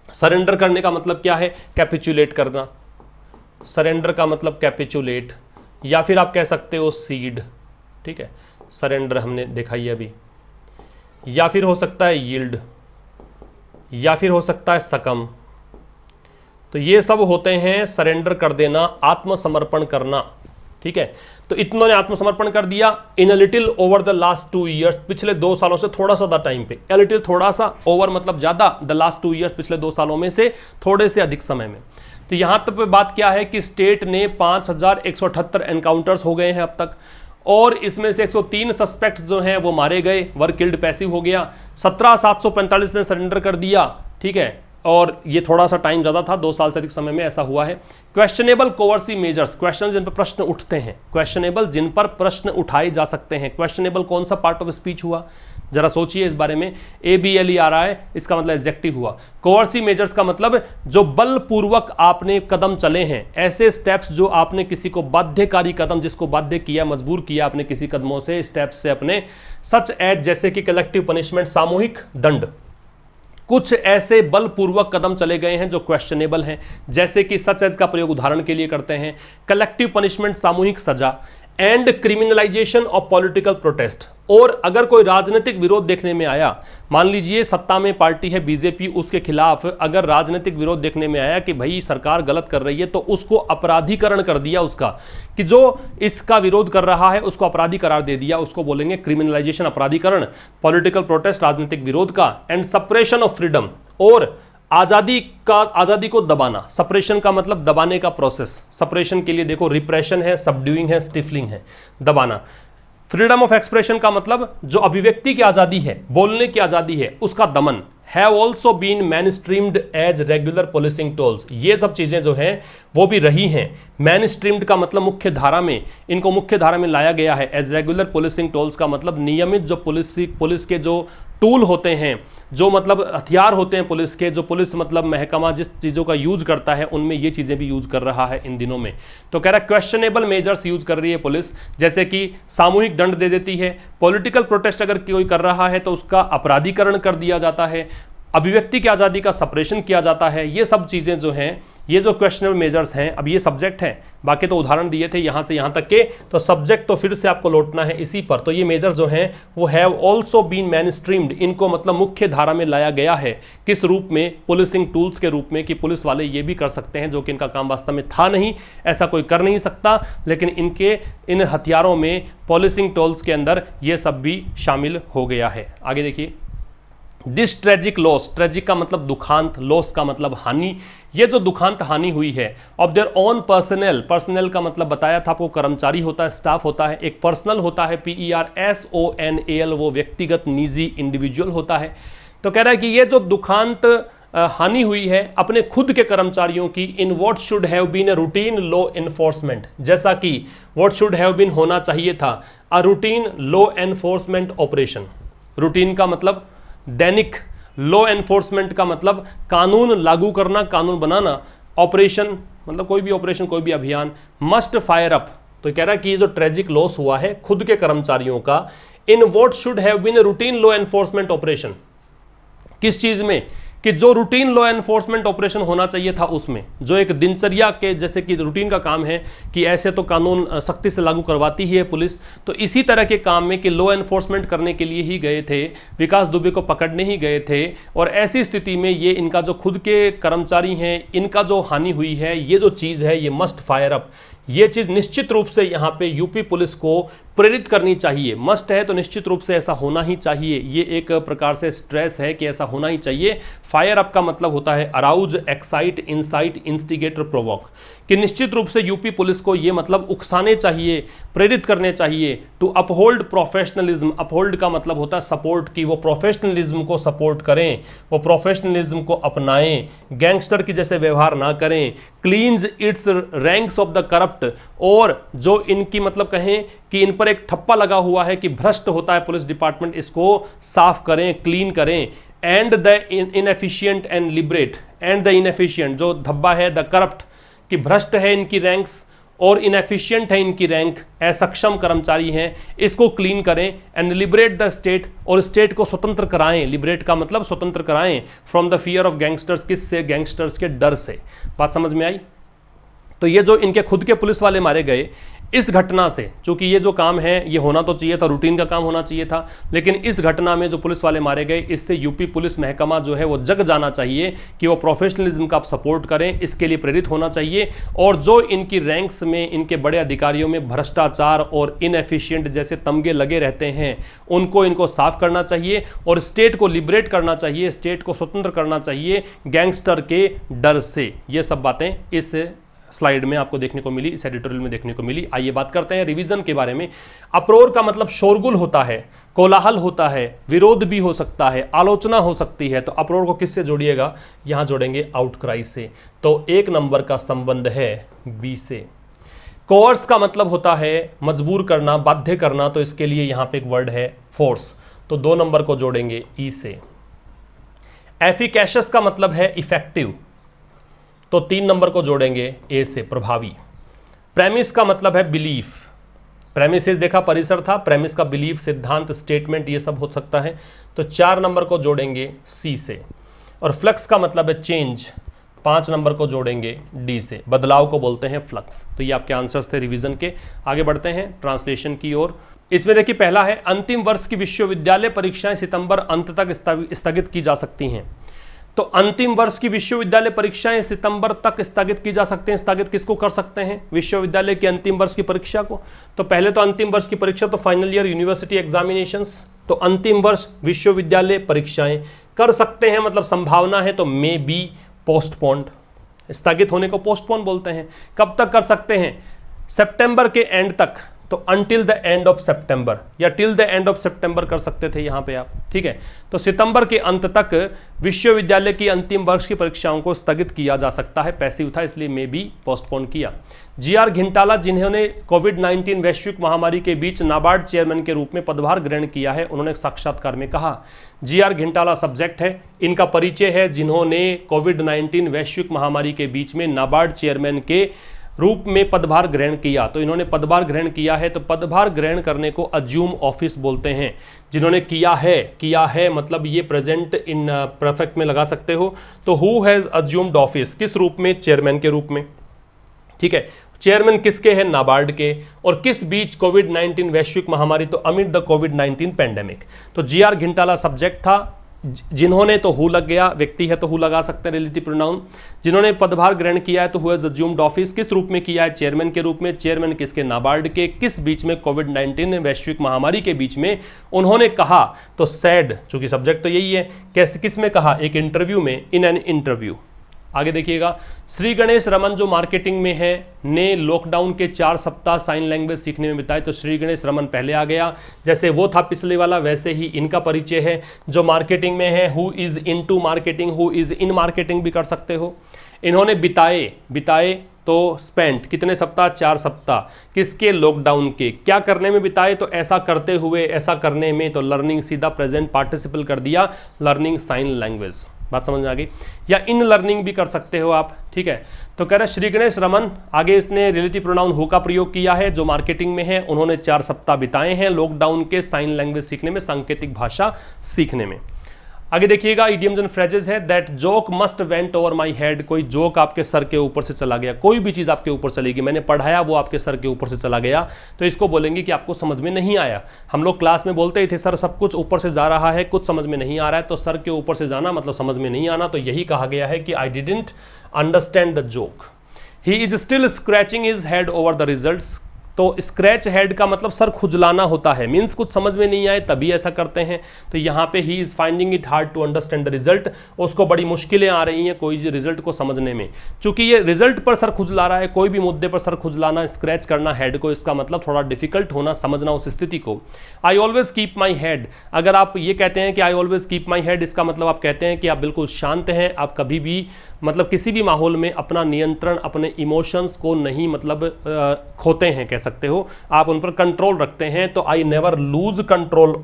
सरेंडर करने का मतलब क्या है? कैपिचुलेट करना। सरेंडर का मतलब कैपिचुलेट, या फिर आप कह सकते हो सीड, ठीक है। सरेंडर हमने देखा ही अभी, या फिर हो सकता है यील्ड, या फिर हो सकता है सकम। तो ये सब होते हैं सरेंडर कर देना, आत्मसमर्पण करना, ठीक है। तो इतनों ने आत्मसमर्पण कर दिया in a little over the last 2 years, पिछले 2 सालों से थोड़ा सा टाइम पे। अ लिटिल थोड़ा सा, ओवर मतलब ज्यादा, द लास्ट 2 ईयर्स पिछले 2 सालों में से थोड़े से अधिक समय में। तो यहां तक पे बात क्या है कि स्टेट ने 5,178 एनकाउंटर्स हो गए हैं अब तक, और इसमें से 103 सस्पेक्ट जो हैं वो मारे गए, वर किल्ड पैसिव हो गया। 17,745 ने सरेंडर कर दिया, ठीक है, और ये थोड़ा सा टाइम ज़्यादा था, 2 साल से अधिक समय में ऐसा हुआ है। क्वेश्चनेबल कोवर्सिव मेजर्स, क्वेश्चन जिन पर प्रश्न उठते हैं, क्वेश्चनेबल जिन पर प्रश्न उठाए जा सकते हैं। क्वेश्चनेबल कौन सा पार्ट ऑफ स्पीच हुआ, जरा सोचिए इस बारे में। ABLE आ रहा है, इसका मतलब एग्जेक्टिव हुआ। कोवर्सिव मेजर्स का मतलब जो बलपूर्वक आपने कदम चले हैं, ऐसे स्टेप्स जो आपने किसी को बाध्यकारी कदम, जिसको बाध्य किया, मजबूर किया आपने किसी कदमों से, स्टेप्स से अपने, सच एज जैसे कि कलेक्टिव पनिशमेंट, सामूहिक दंड। कुछ ऐसे बलपूर्वक कदम चले गए हैं जो क्वेश्चनेबल हैं, जैसे कि सच एज का प्रयोग उदाहरण के लिए करते हैं, कलेक्टिव पनिशमेंट, सामूहिक सजा, and criminalisation of political protest. और अगर कोई राजनीतिक विरोध देखने में आया, मान लीजिए सत्ता में पार्टी है बीजेपी, उसके खिलाफ अगर राजनीतिक विरोध देखने में आया कि भाई सरकार गलत कर रही है, तो उसको अपराधीकरण कर दिया उसका, कि जो इसका विरोध कर रहा है उसको अपराधी करार दे दिया, उसको बोलेंगे क्रिमिनलाइजेशन, अपराधीकरण, पॉलिटिकल प्रोटेस्ट, राजनीतिक विरोध का, एंड सप्रेशन ऑफ फ्रीडम, और आजादी को दबाना। सप्रेशन का मतलब दबाने का प्रोसेस। सप्रेशन के लिए देखो रिप्रेशन है, सबड्यूइंग है, स्टिफलिंग है, दबाना। फ्रीडम ऑफ एक्सप्रेशन का मतलब जो अभिव्यक्ति की आजादी है, बोलने की आजादी है, उसका दमन। Have also been mainstreamed as regular policing tools, ये सब चीजें जो हैं वो भी रही हैं। मैन स्ट्रीम्ड का मतलब मुख्य धारा में, इनको मुख्य धारा में लाया गया है। एज रेगुलर पुलिसिंग टूल्स का मतलब नियमित जो पुलिस के जो टूल होते हैं, जो मतलब हथियार होते हैं पुलिस के, जो पुलिस मतलब महकमा जिस चीज़ों का यूज करता है, उनमें ये चीज़ें भी यूज कर रहा है इन दिनों में। तो कह रहा है क्वेश्चनेबल मेजर्स यूज कर रही है पुलिस, जैसे कि सामूहिक दंड दे देती है, पॉलिटिकल प्रोटेस्ट अगर कोई कर रहा है तो उसका अपराधीकरण कर दिया जाता है, अभिव्यक्ति की आज़ादी का सप्रेशन किया जाता है। ये सब चीज़ें जो हैं, ये जो क्वेश्चनेबल मेजर्स हैं, अब ये सब्जेक्ट है, बाकी तो उदाहरण दिए थे यहाँ से यहाँ तक के, तो सब्जेक्ट तो फिर से आपको लौटना है इसी पर। तो ये मेजर्स जो हैं वो have also been mainstreamed, इनको मतलब मुख्य धारा में लाया गया है। किस रूप में? पुलिसिंग टूल्स के रूप में, कि पुलिस वाले ये भी कर सकते हैं जो कि इनका काम वास्तव में था नहीं, ऐसा कोई कर नहीं सकता, लेकिन इनके इन हथियारों में, पुलिसिंग टूल्स के अंदर ये सब भी शामिल हो गया है। आगे देखिए, दिस ट्रेजिक लॉस, ट्रेजिक का मतलब दुखांत, लॉस का मतलब हानि। ये जो दुखांत हानि हुई है of their own personal, personal का मतलब बताया था आपको, कर्मचारी होता है, स्टाफ होता है, एक पर्सनल होता है PERSONAL, वो व्यक्तिगत, निजी, इंडिविजुअल होता है। तो कह रहा है कि ये जो दुखांत हानि हुई है अपने खुद के कर्मचारियों की, in what should have been a routine law enforcement, जैसा कि व्हाट शुड हैव बीन होना चाहिए था, a routine law enforcement operation. Routine का मतलब दैनिक, लॉ एनफोर्समेंट का मतलब कानून लागू करना, कानून बनाना, ऑपरेशन मतलब कोई भी ऑपरेशन, कोई भी अभियान, मस्ट फायर अप। तो कह रहा है कि ये जो ट्रेजिक लॉस हुआ है खुद के कर्मचारियों का, in what should have been a routine law enforcement operation, किस चीज में? कि जो रूटीन लॉ एनफोर्समेंट ऑपरेशन होना चाहिए था उसमें, जो एक दिनचर्या के जैसे कि रूटीन का काम है कि ऐसे तो कानून सख्ती से लागू करवाती ही है पुलिस, तो इसी तरह के काम में कि लॉ एनफोर्समेंट करने के लिए ही गए थे, विकास दुबे को पकड़ने ही गए थे, और ऐसी स्थिति में ये इनका जो खुद के कर्मचारी हैं, इनका जो हानि हुई है, ये जो चीज़ है ये मस्ट फायर अप, ये चीज़ निश्चित रूप से यहाँ पे यूपी पुलिस को प्रेरित करनी चाहिए। मस्ट है तो निश्चित रूप से ऐसा होना ही चाहिए, ये एक प्रकार से स्ट्रेस है कि ऐसा होना ही चाहिए। फायर अप का मतलब होता है arouse, excite, insight, instigate, provoke, कि निश्चित रूप से यूपी पुलिस को ये मतलब उकसाने चाहिए, प्रेरित करने चाहिए। टू अपहोल्ड प्रोफेशनलिज्म, अपहोल्ड का मतलब होता है सपोर्ट, की वो प्रोफेशनलिज्म को सपोर्ट करें, वो प्रोफेशनलिज्म को अपनाएं, गैंगस्टर की जैसे व्यवहार ना करें, cleanse its ranks of the corrupt, और जो इनकी मतलब कहें कि इन पर एक ठप्पा लगा हुआ है कि भ्रष्ट होता है पुलिस डिपार्टमेंट, इसको साफ करें, क्लीन करें। And the inefficient and liberate, and the inefficient जो धब्बा है, द करप्ट कि भ्रष्ट है इनकी रैंक्स और इनएफिशिएंट है इनकी रैंक, असक्षम कर्मचारी हैं, इसको क्लीन करें एंड लिबरेट द स्टेट, और स्टेट को स्वतंत्र कराएं। लिबरेट का मतलब स्वतंत्र कराएं from the fear of gangsters, किससे? गैंगस्टर्स के डर से। बात समझ में आई? तो ये जो इनके खुद के पुलिस वाले मारे गए, इस घटना से, चूंकि ये जो काम है ये होना तो चाहिए था, रूटीन का काम होना चाहिए था, लेकिन इस घटना में जो पुलिस वाले मारे गए, इससे यूपी पुलिस महकमा जो है वो जग जाना चाहिए कि वो प्रोफेशनलिज्म का आप सपोर्ट करें, इसके लिए प्रेरित होना चाहिए। और जो इनकी रैंक्स में इनके बड़े अधिकारियों में भ्रष्टाचार और इनएफिशिएंट जैसे तमगे लगे रहते हैं, इनको साफ करना चाहिए और स्टेट को लिबरेट करना चाहिए, स्टेट को स्वतंत्र करना चाहिए गैंगस्टर के डर से। ये सब बातें इस स्लाइड में आपको देखने को मिली, इस एडिटोरियल में देखने को मिली। आइए बात करते हैं रिवीजन के बारे में। अप्रोर का मतलब शोरगुल होता है, कोलाहल होता है, विरोध भी हो सकता है, आलोचना हो सकती है। तो अप्रोर को किससे जोड़िएगा? यहां जोड़ेंगे आउटक्राई से। तो 1 नंबर का संबंध है बी से। कोर्स का मतलब होता है मजबूर करना, बाध्य करना, तो इसके लिए यहां पे एक वर्ड है फोर्स, तो 2 नंबर को जोड़ेंगे ई से। एफिकेशियस का मतलब है इफेक्टिव, तो 3 नंबर को जोड़ेंगे ए से, प्रभावी। प्रेमिस का मतलब है बिलीफ, प्रेमिसेस देखा परिसर था, प्रेमिस का बिलीफ, सिद्धांत, स्टेटमेंट, ये सब हो सकता है, तो 4 नंबर को जोड़ेंगे सी से। और फ्लक्स का मतलब है चेंज, 5 नंबर को जोड़ेंगे डी से, बदलाव को बोलते हैं फ्लक्स। तो ये आपके आंसर्स थे रिवीजन के। आगे बढ़ते हैं ट्रांसलेशन की ओर। इसमें देखिए पहला है अंतिम वर्ष की विश्वविद्यालय परीक्षाएं सितंबर अंत तक स्थगित की जा सकती हैं। तो अंतिम वर्ष की विश्वविद्यालय परीक्षाएं सितंबर तक स्थगित की जा सकते हैं। स्थगित किसको कर सकते हैं? विश्वविद्यालय की अंतिम वर्ष की परीक्षा को। तो पहले तो अंतिम वर्ष की परीक्षा तो फाइनल ईयर यूनिवर्सिटी एग्जामिनेशंस, तो अंतिम वर्ष विश्वविद्यालय परीक्षाएं कर सकते हैं, मतलब संभावना है, तो मे बी पोस्टपोन्ड, स्थगित होने को पोस्टपोन बोलते हैं। कब तक कर सकते हैं? सितंबर के एंड तक, तो अनटिल द एंड ऑफ सितंबर या टिल द एंड ऑफ सितंबर कर सकते थे यहाँ पे आप, ठीक है। तो सितंबर के अंत तक विश्वविद्यालय की अंतिम वर्ष की परीक्षाओं को स्थगित किया जा सकता है, पैसिव था इसलिए मे बी पोस्टपोन किया। जीआर घिंटाला, जिन्होंने कोविड-19 वैश्विक महामारी के बीच नाबार्ड चेयरमैन के रूप में पदभार ग्रहण किया है, उन्होंने साक्षात्कार में कहा, जीआर घिंटाला सब्जेक्ट है, इनका परिचय है, जिन्होंने कोविड-19 वैश्विक महामारी के बीच में नाबार्ड चेयरमैन के रूप में पदभार ग्रहण किया। तो इन्होंने पदभार ग्रहण किया है, तो पदभार ग्रहण करने को अज्यूम ऑफिस बोलते हैं। जिन्होंने किया है मतलब ये प्रेजेंट इन परफेक्ट में लगा सकते हो। तो हु हैज अज्यूम्ड ऑफिस, किस रूप में? चेयरमैन के रूप में, ठीक है। चेयरमैन किसके हैं? नाबार्ड के। और किस बीच? कोविड-19 वैश्विक महामारी, तो अमिड द कोविड-19 पेंडेमिक। तो जीआर घिंटाला सब्जेक्ट था, जिन्होंने तो हु लग गया, व्यक्ति है तो हु लगा सकते हैं, रिलेटिव प्रोनाउन। जिन्होंने पदभार ग्रहण किया है तो हु हैज अज्यूम्ड ऑफिस, किस रूप में किया है? चेयरमैन के रूप में। चेयरमैन किसके? नाबार्ड के। किस बीच में? कोविड-19 वैश्विक महामारी के बीच में उन्होंने कहा, तो सैड, चूंकि सब्जेक्ट तो यही है, कैसे, किस में कहा? एक इंटरव्यू में, इन एन इंटरव्यू। आगे देखिएगा, श्री गणेश रमन जो मार्केटिंग में है, ने लॉकडाउन के 4 सप्ताह साइन लैंग्वेज सीखने में बिताए। तो श्री गणेश रमन पहले आ गया, जैसे वो था पिछले वाला वैसे ही इनका परिचय है। जो मार्केटिंग में है, who is into marketing, who is in marketing भी कर सकते हो। इन्होंने बिताए तो स्पेंट, कितने सप्ताह? 4 सप्ताह। किसके? लॉकडाउन के। क्या करने में बिताए? तो ऐसा करते हुए, ऐसा करने में, तो लर्निंग, सीधा प्रेजेंट पार्टिसिपल कर दिया, लर्निंग साइन लैंग्वेज। बात समझ में आ गई? या इन लर्निंग भी कर सकते हो आप, ठीक है। तो कह रहे श्री गणेश रमन, आगे इसने रिलेटिव प्रोनाउन हु का प्रयोग किया है, जो मार्केटिंग में है, उन्होंने 4 सप्ताह बिताए हैं लॉकडाउन के साइन लैंग्वेज सीखने में, सांकेतिक भाषा सीखने में। आगे देखिएगा, इडियम्स एंड फ्रेजेस है, that joke must went over my head. कोई जोक आपके सर के ऊपर से चला गया, कोई भी चीज़ आपके ऊपर चलेगी, मैंने पढ़ाया वो आपके सर के ऊपर से चला गया, तो इसको बोलेंगे कि आपको समझ में नहीं आया। हम लोग क्लास में बोलते ही थे, सर सब कुछ ऊपर से जा रहा है, कुछ समझ में नहीं आ रहा है, तो सर के ऊपर से जाना मतलब समझ में नहीं आना। तो यही कहा गया है कि I didn't understand the joke. He is still scratching his head over the results. तो स्क्रैच हेड का मतलब सर खुजलाना होता है, मीन्स कुछ समझ में नहीं आए तभी ऐसा करते हैं। तो यहाँ पे he is finding it hard to understand the result, उसको बड़ी मुश्किलें आ रही हैं कोई रिजल्ट को समझने में, क्योंकि ये रिजल्ट पर सर खुजला रहा है। कोई भी मुद्दे पर सर खुजलाना, स्क्रैच करना हेड को, इसका मतलब थोड़ा डिफिकल्ट होना, समझना उस स्थिति को। I always keep my head, अगर आप ये कहते हैं कि I always keep my head, इसका मतलब आप कहते हैं कि आप बिल्कुल शांत हैं, आप कभी भी मतलब किसी भी माहौल में अपना नियंत्रण, अपने इमोशंस को नहीं मतलब खोते हैं, कह सकते हो, आप उन पर कंट्रोल रखते हैं। तो I never lose control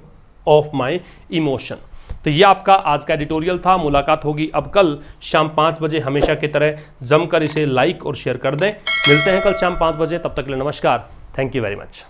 of my emotion. तो ये आपका आज का एडिटोरियल था। मुलाकात होगी अब कल शाम 5 बजे, हमेशा की तरह जमकर इसे लाइक और शेयर कर दें। मिलते हैं कल शाम 5 बजे, तब तक के लिए नमस्कार। Thank you very much.